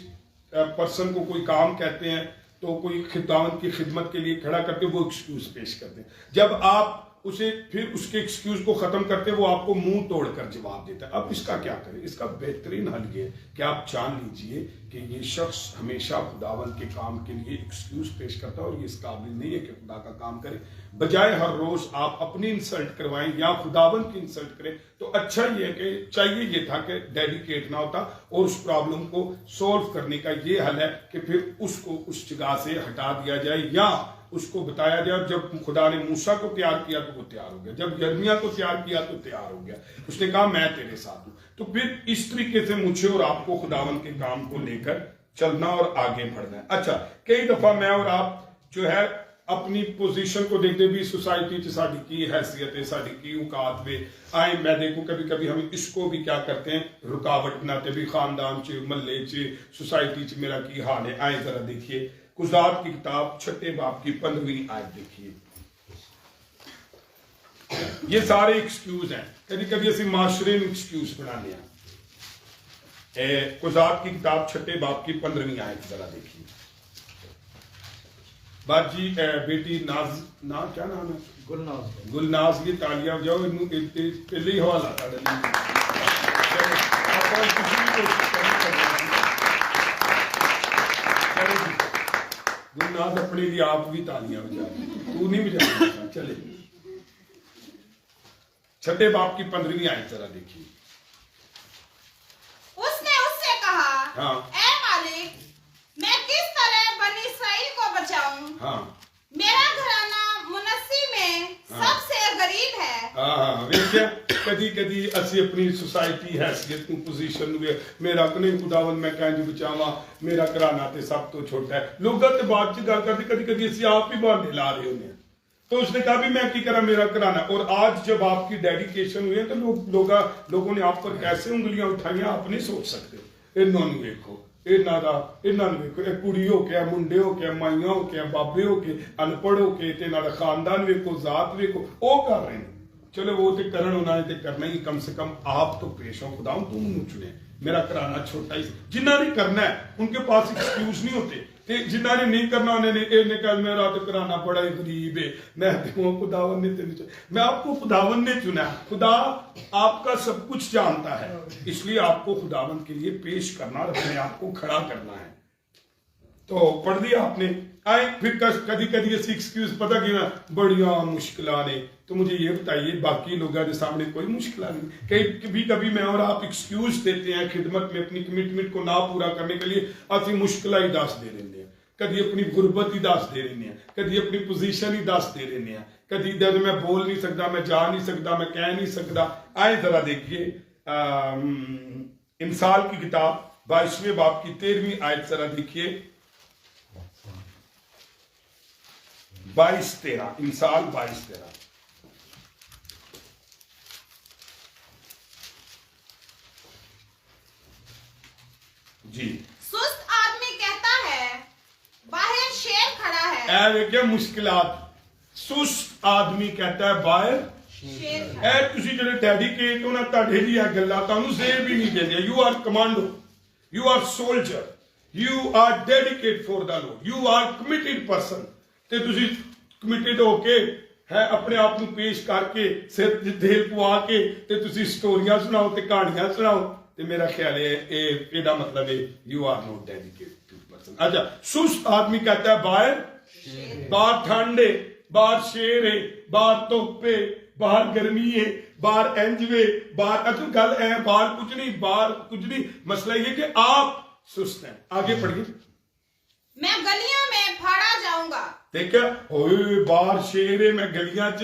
पर्सन को कोई काम कहते हैं तो कोई खुदावंद की खिदमत के लिए खड़ा करते, वो एक्सक्यूज पेश करते हैं। जब आप उसे फिर उसके एक्सक्यूज को खत्म करते, वो आपको मुंह तोड़कर जवाब देता है। अब इसका क्या करें? इसका बेहतरीन हल ये कि आप जान लीजिए कि ये शख्स हमेशा खुदावंद के काम के लिए एक्सक्यूज पेश करता है और ये इस काबिल नहीं है कि खुदा का काम करे। बजाय हर रोज आप अपनी इंसल्ट करवाएं या खुदावंद की इंसल्ट करें, तो अच्छा ये है कि चाहिए ये था कि डेडिकेट ना होता, और उस प्रॉब्लम को सॉल्व करने का ये हल है कि फिर उसको उस जगह से हटा दिया जाए या उसको बताया जाए। जब खुदा ने मूसा को तैयार किया तो वो तैयार हो गया, जब यिर्मयाह को तैयार किया तो तैयार हो गया, उसने कहा मैं तेरे साथ हूं। तो फिर इस तरीके से मुझे और आपको खुदावंद के काम को लेकर चलना और आगे बढ़ना है। अच्छा, कई दफा मैं और आप जो है अपनी पोजीशन को देखते भी, सोसाइटी च साडी की हैसियत है, साडी की औकात वे आए, मैं देखूं कभी कभी हम इसको भी क्या करते हैं, रुकावट बनाते भी, खानदान च, महल्ले च, सोसाइटी च मेरा की हाल है। आए जरा देखिए कुज़ात की किताब 6 बाप की 15वीं आयत देखिए। ये सारे एक्सक्यूज हैं, कभी कभी असं माशरे में एक्सक्यूज बनाने हैं। कुज़ात की किताब 6 बाप की 15वीं आयत जरा देखिए। बाजी बेटी ना क्या नाम है, गुलनाज, ये तालियां जाओ, पहले ही हवाला गुलनाज अपने लिए आप भी तालियां बजा, तू नहीं बजा। चले 6 बाप की 15वीं आयत जरा देखिए। उसने उससे कहा, हाँ, ऐ मालिक, मैं किस तरह बनी इसराइल को बचाऊं? हाँ, मेरा घराना मुनस्सी में सबसे गरीब है। हाँ, वेख्या कदी कदी असी अपनी सोसाइटी हैसियत को पोजीशन मेरा कने खुदावन मैं कह बचावा, मेरा घराना ते सब तो छोटा है। लोगों ते बात च गल करते कदी कदी असी आप ही बहाने ला रहे होंगे। तो उसने कहा भी मैं की करा, मेरा घराना। और आज जब आपकी डेडिकेशन हुई है तो लोगों ने आप पर कैसे उंगलियां उठाई आप नहीं सोच सकते। इन्होंने देखो, कुड़ी हो के, मुंडे हो के, माइया हो के, बाबे हो के, अनपढ़ हो के, खानदान वेखो, जात वेखो, वो कर रहे हैं। चलो वो तो करण उन्होंने तो करना ही, कम से कम आप तो पेश हो खुदा तुम नहीं चुने, मेरा कराना छोटा ही, जिन्होंने करना है उनके पास एक्सक्यूज नहीं होते, जिन्होंने नहीं करना उन्होंने कहा मेरा तो कराना बड़ा ही गरीब है, मैं खुदावन ने तेरे मैं आपको खुदावन ने चुना है, खुदा आपका सब कुछ जानता है, इसलिए आपको खुदावन के लिए पेश करना और अपने आप को खड़ा करना है। तो पढ़ दिया आपने, आए फिर कभी कभी ऐसी एक्सक्यूज पता कि ना बड़िया मुश्किल ने, तो मुझे ये बताइए बाकी लोगों के सामने कोई मुश्किल नहीं, कभी कभी मैं और आप एक्सक्यूज देते हैं खिदमत में अपनी कमिटमेंट को ना पूरा करने के लिए, असि मुश्किल ही दस दे रहे हैं, कभी अपनी गुरबत ही दस दे रहे हैं, कभी अपनी पोजीशन ही दस दे रहे हैं, कभी दर्द मैं बोल नहीं सकता, मैं जा नहीं सकता, मैं कह नहीं सकता। आए जरा देखिए इंसाल की किताब 22वें बाब की 13वीं आयत जरा देखिए, 22-13 इंसाल 22-13 जी। सुस्त आदमी कहता है बाहर शेर खड़ा है, ए क्या मुश्किलात, सुस्त आदमी कहता है बाहर शेर ए तुसी जेडे डेडिकेट हो ना ਤੁਹਾਡੇ ਲਈ ਇਹ ਗੱਲਾਂ ਤੁਹਾਨੂੰ ਜ਼ੇਬ ਵੀ ਨਹੀਂ ਦਿੰਦੇ, you are commando, you are soldier, you are dedicate for the lord, you are committed person, ਤੇ ਤੁਸੀਂ ਕਮਿਟਡ ਹੋ ਕੇ ਹੈ ਆਪਣੇ ਆਪ ਨੂੰ ਪੇਸ਼ ਕਰਕੇ ਸਿਰ ਦਿਲ ਪਵਾ ਕੇ ਤੇ ਤੁਸੀਂ ਸਟੋਰੀਆਂ ਸੁਣਾਓ ਤੇ ਕਹਾਣੀਆਂ ਸੁਣਾਓ, ਤੇ ਮੇਰਾ ਖਿਆਲ ਹੈ ਇਹਦਾ ਮਤਲਬ ਹੈ you are note dedicated person. अच्छा सुस्त आदमी कहता है बाहर ठंड है, बाहर शेर है, बाहर धुप है, बाहर गर्मी है, बाहर इंज वे, बाहर अच्छा गल है बाहर कुछ नहीं, बाहर कुछ नहीं, मसला ये कि आप सुस्त हैं। आगे पढ़िए, मैं गलियों में फाड़ा जाऊंगा, देखा ओए बाहर शेर है मैं गलियां च,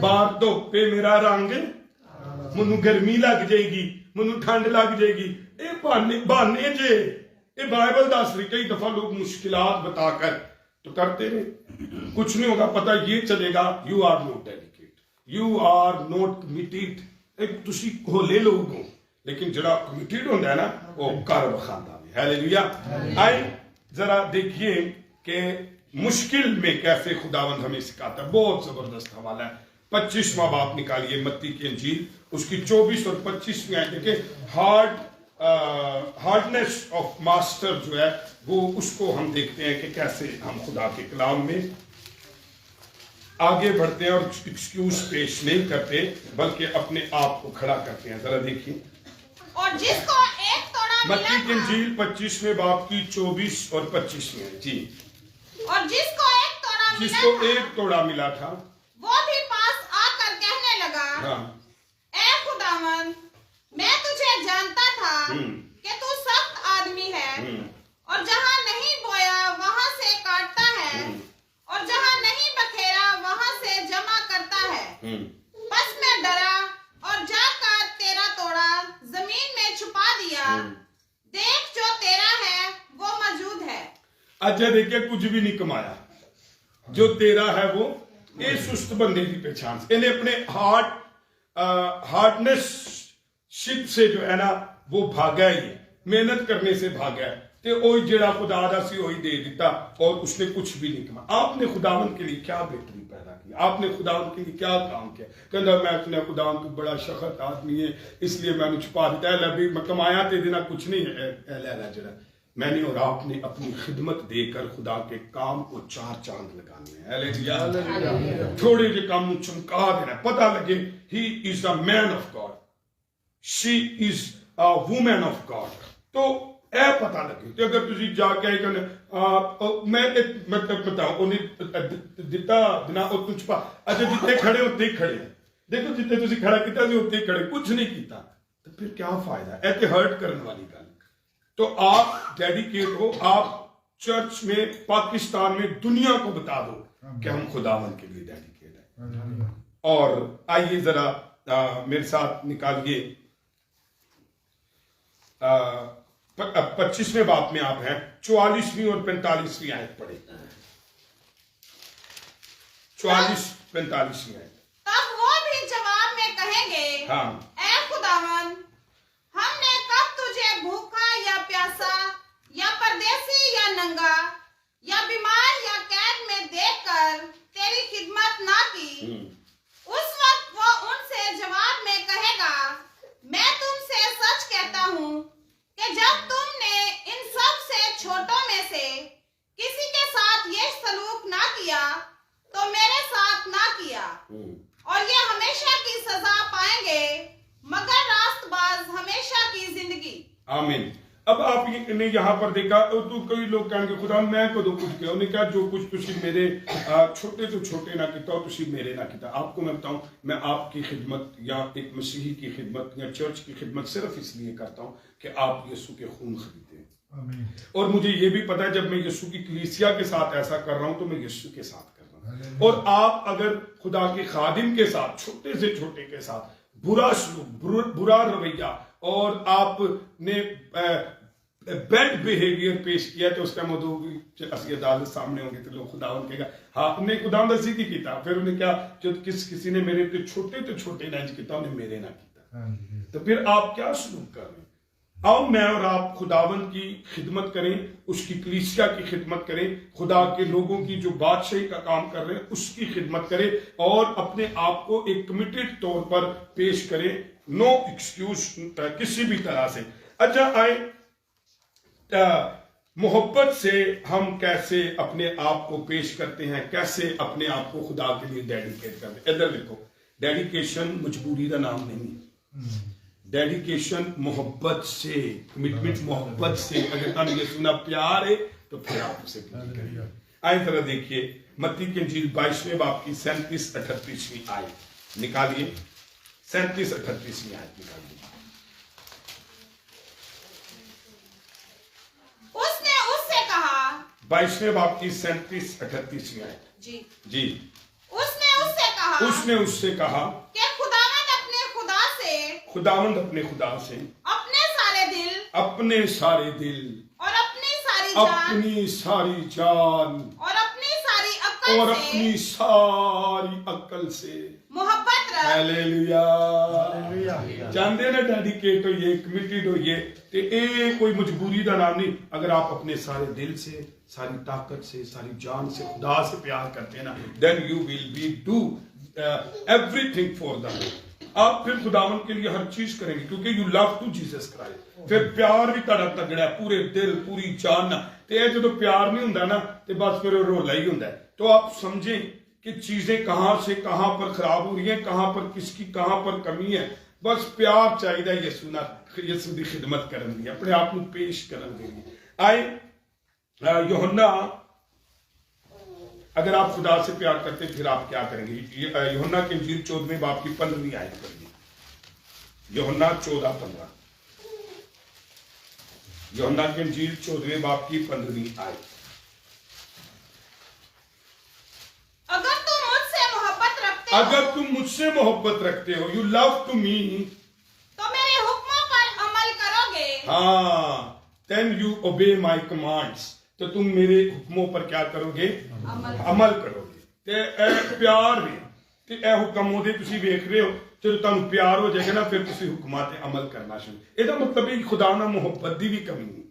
बाहर धुप है मेरा रंग, मैनू गर्मी लग जाएगी, मैनू ठंड लग जाएगी, ये बहाने जे, ये बाइबल दस रही। कई दफा लोग मुश्किलात बताकर तो करते रहे, कुछ नहीं होगा, पता ये चलेगा you are not dedicate, you are not committed, एक तुसी होले लोग हो, लेकिन जरा कमिटेड होता है ना वो कर बखांदा है। हालेलुया। आए जरा देखिए कि मुश्किल में कैसे खुदावंद हमें सिखाता है, बहुत जबरदस्त हवाला है। 25वां बाप निकालिए मत्ती की इंजील, उसकी 24 और 25वीं आयत देखिए, हार्डनेस ऑफ मास्टर जो है वो उसको हम देखते हैं कि कैसे हम खुदा के कलाम में आगे बढ़ते हैं और एक्सक्यूज पेश नहीं करते बल्कि अपने आप को खड़ा करते हैं। जरा देखिए, और जिसको एक तोड़ा मत्ती की मिला था, इंजील 25वें बाब की 24 और 25वीं जी, और जिसको जिसको एक तोड़ा मिला था वो भी पास आकर कहने लगा, हाँ ए खुदावन मैं तुझे जानता था कि तू सख्त आदमी है, और जहाँ नहीं बोया वहां से काटता है, और जहाँ नहीं बखेरा वहां से जमा करता है। बस मैं डरा और जाकर तेरा तोड़ा जमीन में छुपा दिया, देख जो तेरा है वो मौजूद है। अच्छा देखिए, कुछ भी नहीं कमाया, जो तेरा है वो, ये सुस्त बंदे की पहचान, इन्हें अपने हार्डनेस शिप से जो है ना वो भागा ही, मेहनत करने से भागा है, ते ओही जेड़ा खुदा दा सी ओही दे दिता, और उसने कुछ भी नहीं कमाया। आपने खुदावन के लिए क्या बेहतरी पैदा की, आपने खुदावन के लिए क्या काम किया? कहता मैं सुना खुदावन तो बड़ा सख्त आदमी है इसलिए मैंने छुपा दिता है, अभी मैं कमाया ते देना कुछ नहीं है जरा मैंने और आपने अपनी खिदमत देकर खुदा के काम को 4 चांद लगाने हैं। हालेलुया। थोड़े जे काम चमका देना, पता लगे he is a man of God, she is a woman of God, तो ए पता लगे। तो अगर तुसी जाके मैं मतलब बताओ उन्हें दिता बिना और तुझ पा, अच्छा जितने खड़े होते ही खड़े, देखो जितने तुसी खड़ा किया होते ही खड़े, कुछ नहीं किया, तो फिर क्या फायदा? ऐसे हर्ट करने वाली गल। तो आप डेडिकेट हो, आप चर्च में, पाकिस्तान में, दुनिया को बता दो कि हम खुदावन के लिए डेडिकेट हैं। और आइए जरा मेरे साथ निकालिए 25वें बाप में आप हैं, 44वीं और 45वीं आयत पढ़े। 44-45वीं आयत। तब वो भी जवाब में कहेंगे, हाँ, ए खुदावन हमने कब तुझे भूखा या प्यासा या परदेसी या नंगा या बीमार या कैद में देखकर तेरी खिदमत ना की? उस वक्त वो जब तुमने इन सब से छोटों में से किसी के साथ ये सलूक ना किया तो मेरे साथ ना किया, और ये हमेशा की सजा पाएंगे, मगर रास्तबाज हमेशा की जिंदगी। आमीन। अब आप ने यहाँ पर देखा तो कई लोग कहेंगे खुदा मैं कदों कुछ किया, उन्हें कहा जो कुछ तुसी मेरे छोटे तो छोटे ना किता तुसी मेरे ना किता। आपको मैं बताऊं, मैं आपकी खिदमत या एक मसीही की खिदमत या चर्च की खिदमत सिर्फ इसलिए करता हूं कि आप यीशु के खून खरीदे। और मुझे ये भी पता है जब मैं यीशु की कलीसिया के साथ ऐसा कर रहा हूं तो मैं यीशु के साथ कर रहा हूं। और आप अगर खुदा के खादिम के साथ, छोटे से छोटे के साथ बुरा सलूक, बुरा रवैया और आपने बैड बिहेवियर पेश किया तो उस टाइम अदालत सामने होंगे तो लोग खुदावन कहेगा हाँ उन्हें खुदावन दसी की किया। फिर उन्हें क्या जो किसी ने मेरे तो छोटे ना किया उन्हें मेरे ना किया, तो फिर आप क्या सलूक कर रहे हैं? आओ मैं और आप खुदावन की खिदमत करें, उसकी कलीसिया की खिदमत करें, खुदा के लोगों की जो बादशाही का काम कर रहे हैं उसकी खिदमत करें और अपने आप को एक कमिटेड तौर पर पेश करें, नो एक्सक्यूज किसी भी तरह से। अच्छा आए मोहब्बत से हम कैसे अपने आप को पेश करते हैं, कैसे अपने आप को खुदा के लिए डेडिकेट करते हैं। इधर देखो, डेडिकेशन मजबूरी का नाम नहीं, डेडिकेशन मोहब्बत से, कमिटमेंट मोहब्बत से। अगर तुम ये सुना प्यार है तो फिर आप उसे पूरी करिए। आए तरह देखिए मत्ती की इंजील 22वें बाब की 37-38वीं आयत निकालिए, 37-38वीं आयत निकालिए। उसने उससे कहा, 22वें बाब की 37-38वीं आयत जी। उसने उससे कहा कि खुदावंद अपने खुदा से अपने सारे दिल और अपनी सारी जान और अपनी सारी अक्ल से मोहब्बत रख। हालेलुया। जानते ना डेडिकेट होइए, कमिटेड होइए, ते ए कोई मजबूरी का नाम नहीं। अगर आप अपने सारे दिल से, सारी ताकत से, सारी जान से खुदा से प्यार करते हैं ना, then you will be do everything for them. आप फिर खुदावन के लिए हर चीज करेंगे क्योंकि you love to Jesus Christ. फिर प्यार भी तड़ा तगड़ा पूरे दिल पूरी जान ना, ते जो प्यार नहीं होंगे ना तो बस फिर रोला ही होंगे। तो आप समझें कि चीजें कहां से कहां पर खराब हो रही हैं, कहां पर किसकी कहां पर कमी है। बस प्यार चाहिए यीशु की खिदमत करने दी, अपने आप को पेश करने दी। आए यूहन्ना, अगर आप खुदा से प्यार करते फिर आप क्या करेंगे? यूहन्ना की इंजील 14वें बाब की 15वीं आयत पढ़िए। यूहन्ना 14:15, यूहन्ना की इंजील 14वें बाब की 15वीं आयत। अगर तुम मुझसे मोहब्बत रखते हो, यू लव टू मी, तो मेरे हुक्मों पर अमल करोगे। हाँ, देन यू ओबे माई कमांड्स, तो तुम मेरे हुक्मों पर क्या करोगे? अमल करोगे। ते प्यार भी ते ए हुक्म होदे तुसी वेख रहे हो, जो तुहानू प्यार हो जाएगा ना फिर तुसी हुक्मां ते अमल करना शुरू। ਇਹਦਾ मतलब है खुदा ना मोहब्बत दी भी कमी नहीं।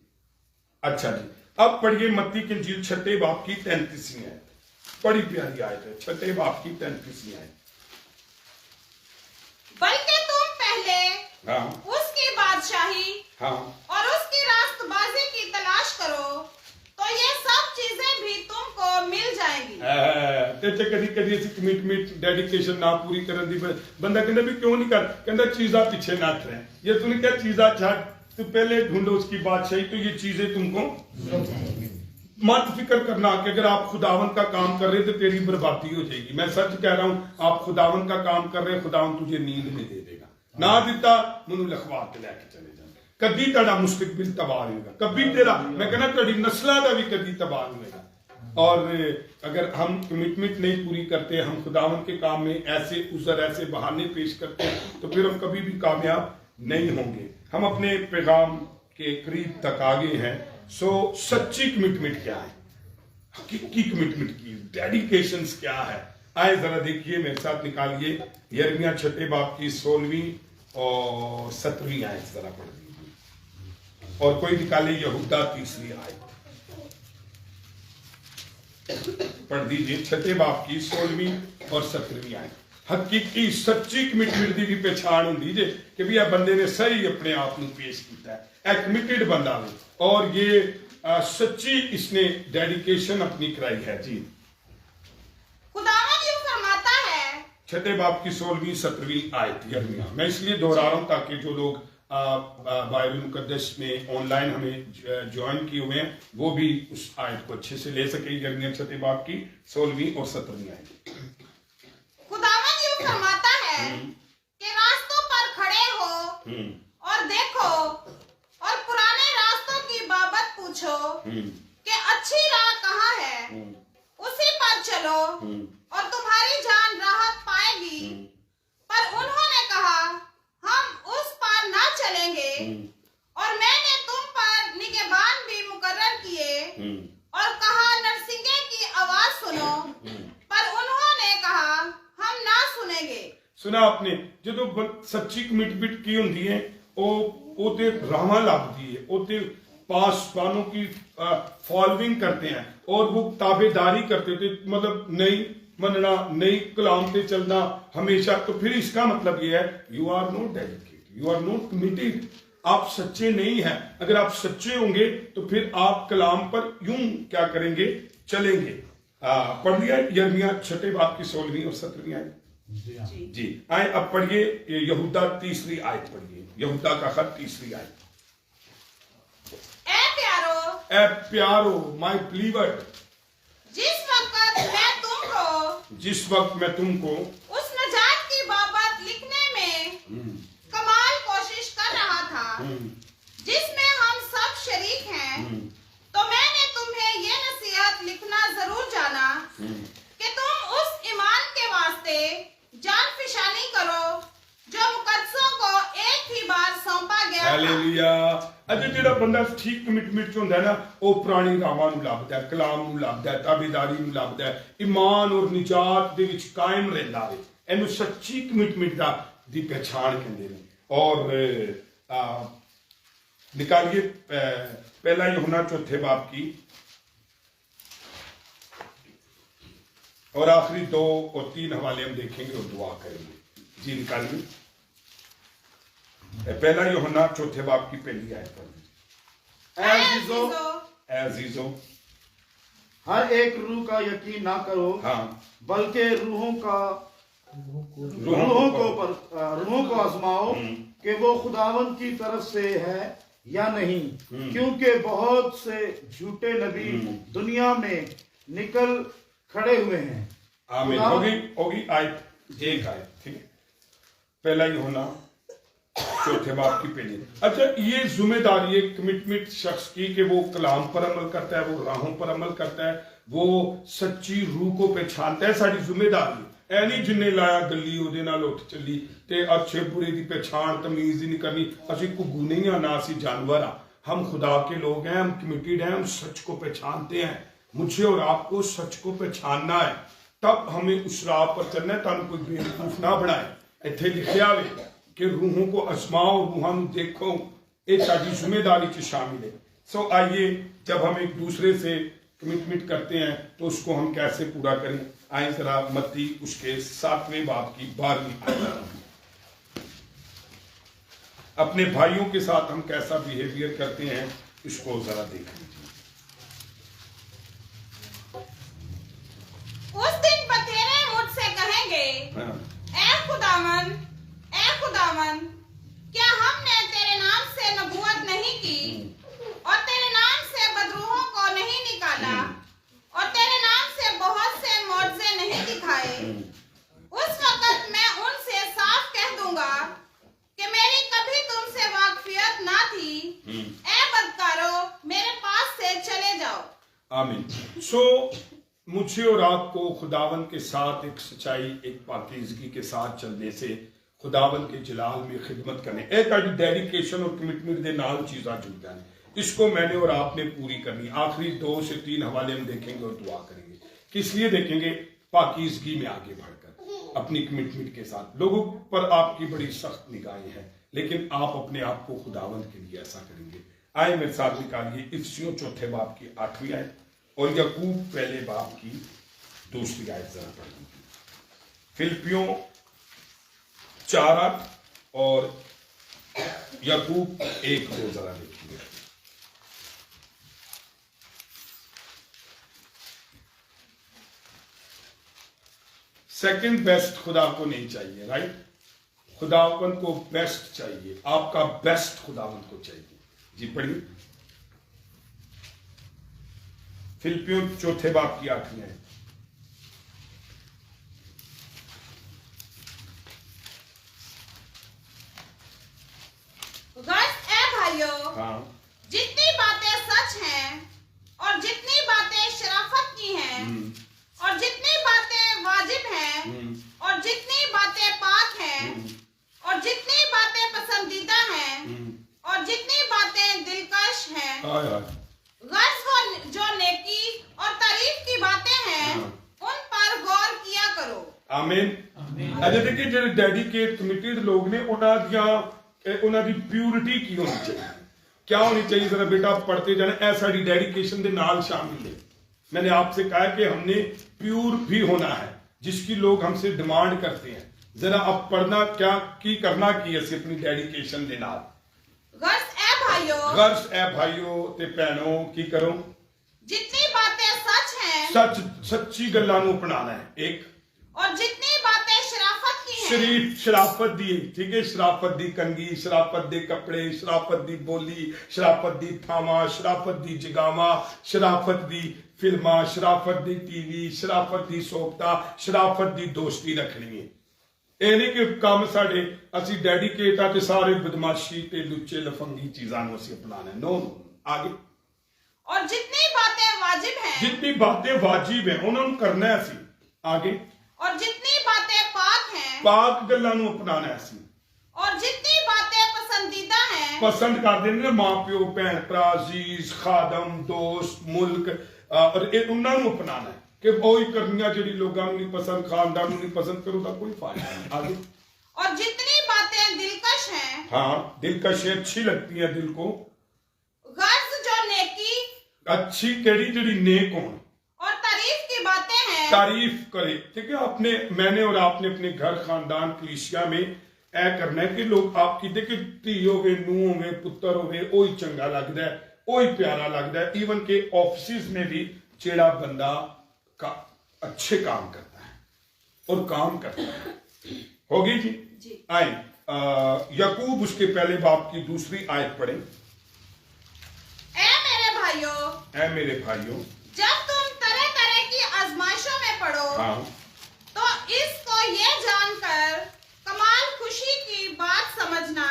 अच्छा जी, अब पढ़िए मत्ती की इंजील 6 बाब की 33वीं आयत। बड़ी प्यारी आयत है, 6 बाब की 33वीं आयत। बल्कि तुम पहले उसकी बादशाही और उसकी रास्तबाजी की तलाश करो तो ये सब चीजें भी तुमको मिल जाएंगी। ते कदी ऐसी कमिटमेंट डेडिकेशन ना पूरी करने दी बंदा कहता भी क्यों नहीं कर, कहता चीजा पीछे ना रहे। ये तूने क्या चीजा छाड़, तू पहले ढूंढो उसकी बादशाही तो ये चीजें तुमको मत फिक्र करना कि अगर आप खुदावन का काम कर रहे तो तेरी बर्बादी हो जाएगी। मैं सच कह रहा हूं, आप खुदावन का काम कर रहे, खुदावन तुझे नींद में दे देगा। ना दिता मनु लखवा के लेके चले जाए, कभी तेरा मुस्तकबिल तबाह नहीं होगा, कभी तेरा मैं कहना तेरी नस्ल का भी कभी तबाह नहीं होगा। और अगर हम कमिटमेंट नहीं पूरी करते, हम खुदावन के काम में ऐसे उज़र ऐसे बहाने पेश करते हैं तो फिर हम कभी भी कामयाब नहीं होंगे। हम अपने पैगाम के करीब तक आ गए हैं। सो सच्ची कमिटमेंट क्या है, हकीकी कमिटमेंट की डेडिकेशन क्या है? आए जरा देखिए मेरे साथ, निकालिए यिर्मयाह 6 बाब की 16वीं और 17वीं आयत जरा पढ़ दीजिए, और कोई निकाले यहूदा 3री आयत पढ़ दीजिए। 6 बाब की 16वीं और 17वीं आयत। हकीकी सच्ची कमिटमेंट की भी पहचान होंगी जे कि भी बंदे ने सही अपने आप को पेश किया है, कमिटेड बंदा है और ये सच्ची इसने डेडिकेशन अपनी कराई है। जी खुदावंद यूं फरमाता है, छठे बाब की 16वीं 17वीं आयत यिर्मयाह। मैं इसलिए दोहरा रहा हूं ताकि जो लोग बाइबल मुकद्दस में ऑनलाइन हमें ज्वाइन किए हुए हैं वो भी उस आयत को अच्छे से ले सके। यिर्मयाह छठे बाब की 16वीं और 17वीं आयत। खुदावंद यूं फरमाता है कि रास्तों पर खड़े हो और देखो और पुराने रास्तों की बाबत पूछो कि अच्छी राह कहाँ है, उसी पर चलो और तुम्हारी जान राहत पाएगी। पर उन्होंने कहा, हम उस पार ना चलेंगे और मैंने तुम पर निगहबान भी मुकर्रर किए और कहा नरसिंगे की आवाज सुनो, पर उन्होंने कहा हम ना सुनेंगे। सुना आपने जो सच्ची कमिटमेंट की होंगी है ओते राह लगती है, ओते पासवानों की फॉलोइंग करते हैं और वो ताबेदारी करते थे, मतलब नहीं मनना, नहीं कलाम पे चलना हमेशा। तो फिर इसका मतलब ये है you are not dedicated, you are not committed, आप सच्चे नहीं हैं। अगर आप सच्चे होंगे तो फिर आप कलाम पर यूं क्या करेंगे, चलेंगे। पढ़ लिया यिर्मयाह छठे बाब की 16वीं और 17वीं आयत। जी आए अब पढ़िए यहूदा 3री आयत पढ़िए, यहूदा का खत 3री आयत। ए प्यारो माय बिलीवर्ड, जिस वक्त मैं तुमको उस नजात की बाबत लिखने में कमाल कोशिश कर रहा था जिसमें हम सब शरीक हैं, तो मैंने तुम्हें ये नसीहत लिखना जरूर जाना कि तुम उस ईमान के वास्ते जान फिशानी करो जो मुकद्दसों को एक ही बार सौंपा गया था। हालेलुया। अजे जेड़ा बंदा ठीक कमिटमेंट च हुंदा है ना, वो पुरानी रावां नूं लभदा है, कलाम नूं लभदा है, ताबेदारी नूं लभदा है, ईमान और निजात दे विच कायम रहिंदा है। इहनूं सच्ची कमिटमेंट दी पहचान कहंदे ने। और निकालिए पहला यूहन्ना चौथे बाब की और आखिरी 2 और 3 हवाले हम देखेंगे और दुआ करेंगे। जी निकालिए पहला यूहन्ना चौथे बाब की पहली आयत पर। अजीजो, हर एक रूह का यकीन ना करो, हाँ, बल्कि रूहों को आजमाओ कि वो खुदावंद की तरफ से है या नहीं, क्योंकि बहुत से झूठे नबी दुनिया में निकल खड़े हुए हैं। आमीन। होगी आयत एक आयत, ठीक है। पहला यूहन्ना चौथे बाब की पहली। अच्छा, ये जिम्मेदारी है कमिटमेंट शख्स की कि वो कलाम पर अमल करता है, वो राहों पर अमल करता है, वो सच्ची रूह को पहचानता है। साड़ी जिम्मेदारी ऐ नहीं जिन्ने लाया गली ओदे नाल उठ चली ते अच्छे बुरे की पहचान तमीज ही नहीं करनी। असी घुग्गू नहीं आ, ना असी जानवर आ, हम खुदा के लोग हैं, हम कमिटेड हैं, हम सच को पहचानते हैं। मुझे और आपको सच को पहचानना है, तब हमें उस राह पर चलना है। तुहानू कोई बेवकूफ ना बनाए। इत्थे लिखिया हुआ कि रूहों को आजमाओ, रूहां नूं देखो, ये साडी जिम्मेदारी च शामिल है। सो आइए, जब हम एक दूसरे से कमिटमेंट करते हैं तो उसको हम कैसे पूरा करें। आए जरा मत्ती उसके 7वें बाब की 12वीं आयत। अपने भाइयों के साथ हम कैसा बिहेवियर करते हैं इसको जरा देख लीजिए। उस दिन बतेरे मुझसे कहेंगे, ऐ खुदावन, क्या हमने तेरे नाम से नबूवत नहीं की और तेरे नाम से बदरूहों को नहीं निकाला और तेरे नाम से बहुत से मौजज़े नहीं दिखाए? उस वक्त मैं उनसे साफ कह दूंगा कि मेरी कभी तुमसे वाकफियत ना थी। ऐ बदकारो, मेरे पास से चले जाओ। आमीन। सो मुझे और आपको खुदावन के साथ एक सच्चाई, एक पाकीज़गी के साथ चलने से खुदावन के जलाल में खिदमत करने, एक डेडिकेशन और कमिटमेंट दे नाल चीज़ां जुड़ जाने, इसको मैंने और आपने पूरी करनी। आखिरी 2 से 3 हवाले हम देखेंगे और दुआ करेंगे। किस लिए देखेंगे? पाकीज़गी में आगे बढ़कर अपनी कमिटमेंट के साथ। लोगों पर आपकी बड़ी सख्त निगाहें हैं, लेकिन आप अपने आप को खुदावन के लिए ऐसा करेंगे। आए मेरे साथ निकालिए इफिसियों चौथे बाब की 8वीं आयत और याकूब पहले बाब की 2री आयत जरा पढ़ लीजिए। फिलिपियों 4:8 और याकूब 1:2 जरा देखिए। सेकंड बेस्ट खुदा को नहीं चाहिए, राइट? खुदावन को बेस्ट चाहिए, आपका बेस्ट खुदावन को चाहिए। जी पढ़िए, फिलिपियों 4 बाब की 8वीं आयत। हाँ, जितनी बातें सच हैं और जितनी बातें शराफत की हैं और जितनी बातें वाजिब हैं और जितनी बातें पाक हैं और जितनी बातें पसंदीदा हैं और जितनी बातें दिलकश हैं, गर्ज जो नेकी और तारीफ की बातें हैं, उन पर गौर किया करो। आमीन। अजे देखिए जो डेडिकेट कमिटेड लोग ने उन्हों की प्यूरिटी की होनी चाहिए। क्या होनी चाहिए? जरा बेटा पढ़ते जाना, ऐसा डेडिकेशन के नाल शामिल है। मैंने आपसे कहा कि हमने प्यूर भी होना है, जिसकी लोग हमसे डिमांड करते हैं। जरा अब पढ़ना क्या की करना की असी अपनी डेडिकेशन के नाल। गर्ज ए भाइयों ते भैनों की करो, जितनी बातें सच हैं, सच्ची गल्लां नूं अपनाना है एक, और जितनी बातें शराफत की हैं, शराफत दी, ठीक है, शराफत दी कंगी, शराफत दे कपड़े, शराफत दी बोली, शराफत दी थामा, शराफत दी जगावा, शराफत दी फिल्मा, शराफत दी टीवी, शराफत दी सोबता, शराफत दी दोस्ती रखनी है। ਇਹ नहीं कि काम साढ़े असी डेडिकेट आ सारे बदमाशी ते लुच्चे लफंगी चीजां असी अपनाना। नो, आगे। और जितनी बातें वाजिब हैं, जितनी बातें वाजिब हैं उन्होंने करना है असी। आगे। और जितनी बातें पाक हैं, पाक गल्लां नूं अपनाना है असी। और जितनी बातें पसंदीदा हैं, पसंद कर देने मां प्यो भैन भरा अजीज खादम दोस्त मुल्क, और उन्होंने अपनाना है कि वही करनिया जी लोगों नहीं पसंद, खानदान नहीं पसंद, करो का कोई फायदा नहीं। आगे। और जितनी बातें दिलकश हैं, हाँ, दिलकश अच्छी लगती है दिल को, गर्ज जो नेकी अच्छी केड़ी जड़ी नेक हो और तारीफ की बातें हैं, तारीफ करे। ठीक है, आपने मैंने और आपने अपने घर खानदान कलीसिया में ऐ करना है कि लोग आपकी देखे धी होवे नूह होवे पुत्र होवे ओही चंगा लगता है, ओही प्यारा लगता है। इवन के ऑफिस में भी जेड़ा बंदा का अच्छे काम करता है और काम करता है। होगी जी। आए याकूब उसके पहले बाप की 2 आयत पढ़े। ऐ मेरे भाइयों, जब तुम तरह तरह की आजमाइशों में पड़ो, हाँ, तो इसको ये जानकर कमाल खुशी की बात समझना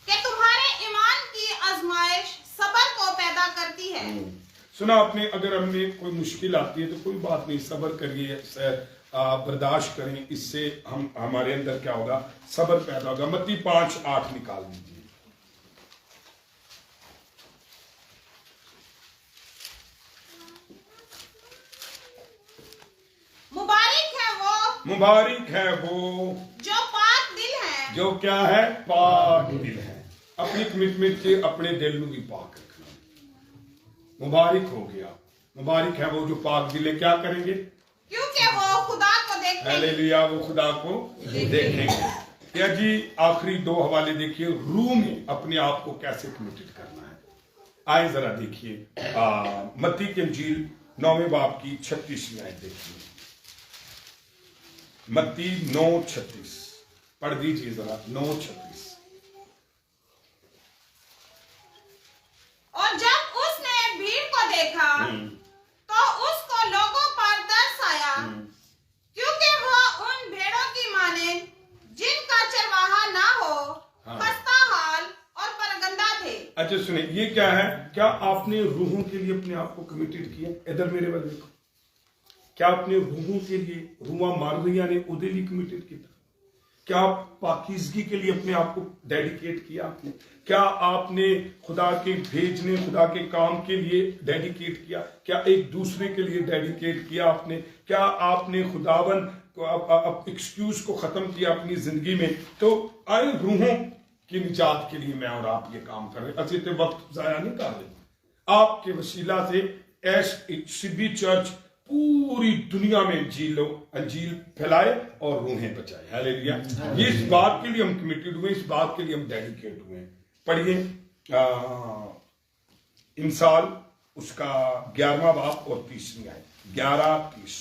कि तुम्हारे ईमान की आजमाइश सब्र को पैदा करती है। सुना आपने? अगर हमें कोई मुश्किल आती है तो कोई बात नहीं, सब्र करिए, बर्दाश्त करें, इससे हमारे अंदर क्या होगा? सब्र पैदा होगा। मत्ती 5:8 निकाल दीजिए। मुबारक है वो जो पाक दिल है, जो क्या है? पाक दिल है। अपनी कमिटमेंट के अपने दिल में भी पाक रखना। मुबारक हो गया, मुबारक है वो जो पाक दिल है। क्या करेंगे? क्योंकि वो खुदा को देखेंगे। हालेलुया, वो खुदा को देखेंगे। क्या जी, आखिरी 2 हवाले देखिए, रूह में अपने आप को कैसे कमिटेड करना है। आए जरा देखिए, मत्ती की इंजील 9वें बाब की 36वीं आयत देखिए। मत्ती 9:36 पढ़ दीजिए जरा। 9:36। और जब उसने भीड़ को देखा तो उसको लोगों पर तरस आया, क्योंकि वो उन भेड़ों की माने जिनका चरवाहा ना हो, खस्ता हाल और परगंदा थे। अच्छा सुने, ये क्या है? क्या आपने रूहों के लिए अपने आप को कमिटेड किया? इधर मेरे वाले देखो, क्या आपने रूहों के लिए, रूहां मार रही ने उहदे लिए कमिटेड किया? क्या पाकीज़गी के लिए अपने आप को डेडिकेट किया आपने? क्या आपने खुदा के भेजने, खुदा के काम के लिए डेडिकेट किया? क्या एक दूसरे के लिए डेडिकेट किया आपने? क्या आपने खुदावन को एक्सक्यूज को खत्म किया अपनी जिंदगी में? तो आए रूहों की निजात के लिए मैं और आप ये काम कर रहे, अच्छे तो वक्त जाया नहीं कर रहे। आपके वसीला से एस सिबी चर्च पूरी दुनिया में अंजील फैलाए और रूहें बचाए। हालेलुया। ये इस बात के लिए हम कमिटेड हुए, इस बात के लिए हम डेडिकेट हुए। पढ़िए इंसाल उसका 11वां बाब और 30वीं आयत, 11-30,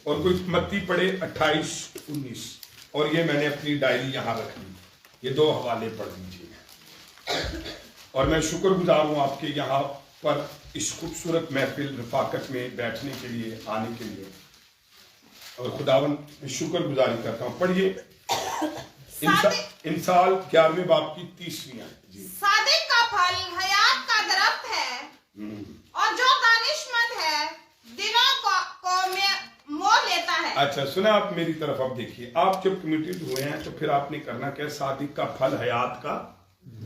और कोई मत्ती पढ़े 28-19, और ये मैंने अपनी डायरी यहां रख ली, ये 2 हवाले पढ़ लीजिए। और मैं शुक्रगुजार हूं आपके यहाँ पर इस खूबसूरत महफिल रफाकत में बैठने के लिए, आने के लिए, और खुदावन शुक्रगुजारी करता हूं। पढ़िए इंसाल 11वें बाब की 30वीं आयत जी। सादिक का फल हयात का दरख्त है, और जो दानिशमंद है दिनों को मोह लेता है। अच्छा सुना आप मेरी तरफ, अब देखिए, आप जब कमिटेड हुए हैं तो फिर आपने करना क्या? सादिक का फल हयात का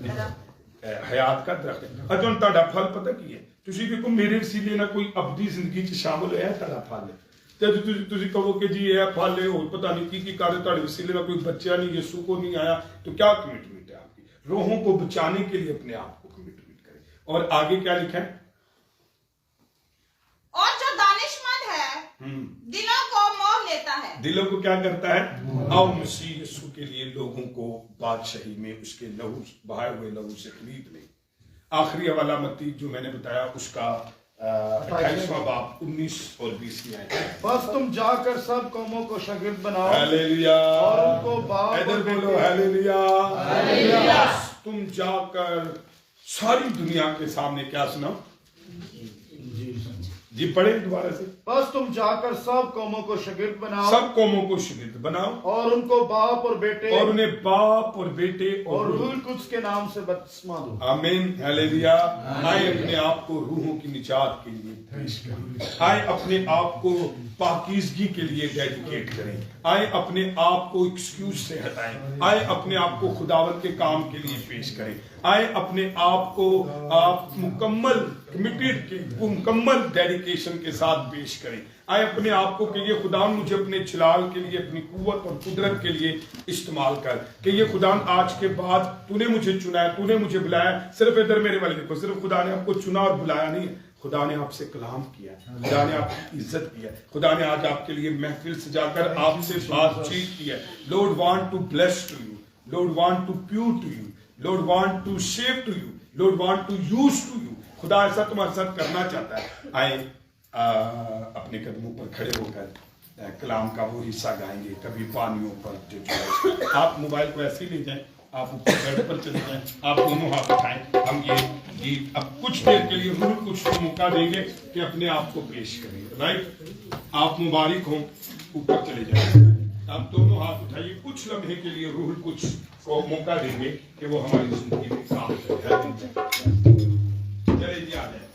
दरख्त है। अजों ਤੁਹਾਡਾ फल पता की है? ਤੁਸੀਂ देखो मेरे वसीले ना कोई अबदी जिंदगी च शामिल होया ਤੁਹਾਡਾ फल है, ਤੇ ਤੁਸੀਂ कहो कि जी ये फल है और पता नहीं की कर ਤੁਹਾਡੇ वसीले ना कोई बच्चा नहीं, यीशु को नहीं आया, तो क्या कमिटमेंट है आपकी? रूहों को बचाने के लिए अपने आप को कमिटमेंट करें। और आगे क्या लिखा है? और जो दानिशमंद है दिलों को मोह लेता है। दिलों को क्या करता है? आओ मसीह यीशु के लिए लोगों को बादशाही में उसके लहू, बहाए हुए लहू से खरीद ले। आखिरी हवाला मत्ती जो मैंने बताया उसका 28वां बाब 19 और 20 में आए। बस तुम जाकर सब कौमों को शागिर्द बनाओ, हालेलुया, और उनको बाप, इधर बोलो हालेलुया, हालेलुया। तुम जाकर सारी दुनिया के सामने क्या सुनाओ जी? पढ़े दोबारा से। बस तुम जाकर सब कौमों को शागिर्द बनाओ, सब कौमों को शागिर्द बनाओ, और उनको बाप और बेटे, और उन्हें बाप और बेटे और रूह कुद्स के नाम से बपतिस्मा दो। आमीन, हालेलुया। आए अपने आप को रूहों की निजात के लिए पेश करें, आए अपने आप को पाकीज़गी के लिए डेडिकेट करें, आए अपने आप को एक्सक्यूज से हटाएं, आए अपने आप को खुदावत के काम के लिए पेश करें, आए अपने आप को आप मुकम्मल कमिटेड के मुकम्मल डेडिकेशन के साथ पेश करें, आए अपने आप को कि ये खुदा मुझे अपने छिलाल के लिए, अपनी कुव्वत और कुदरत के लिए इस्तेमाल कर, कि ये खुदा आज के बाद तूने मुझे चुना है, तूने मुझे बुलाया। सिर्फ इधर मेरे वाले देखो, सिर्फ खुदा ने आपको चुना और बुलाया नहीं है, खुदा ने आपसे कलाम किया, खुदा ने आपकी इज्जत किया, खुदा ने आज आपके लिए महफिल सजाकर आपसे बातचीत की है। Lord want to bless to you, Lord want to pure to you, Lord want to save to you, Lord want to use to you. खुदा ऐसा तुम्हारे साथ करना चाहता है। आए अपने कदमों पर खड़े होकर कलाम का वो हिस्सा गाएंगे। कभी पानियों पर जो आप मोबाइल को ऐसे ही ले जाएं, आप ऊपर बेड पर चले जाएं, आप दोनों हाथ उठाएं। हम ये गीत अब कुछ देर के लिए रूह कुछ को मौका देंगे कि अपने आप को पेश करें। राइट, आप मुबारक हो, ऊपर चले जाएं। आप दोनों हाथ उठाइए, कुछ लम्हे के लिए रूह कुछ को मौका देंगे कि वो हमारी जिंदगी में काम करे। चले जी आ जाए।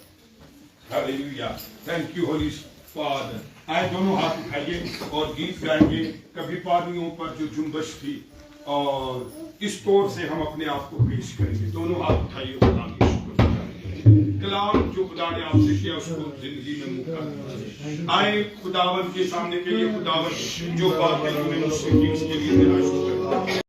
Hallelujah, thank you Holi father. आए दोनों हाथ उठाइए और गीत गाएंगे। कभी पानियों पर जो जुम्बश थी, और इस तौर से हम अपने आप को पेश करेंगे। दोनों हाथ उठाइए, खुदा की शुक्र कलाम जो खुदा ने आपसे किया उसको जिंदगी में मौका दीजिए। आए खुदावन के सामने के लिए, खुदावन जो बातें तुमने मुझसे की उसके लिए तेरा शुक्र।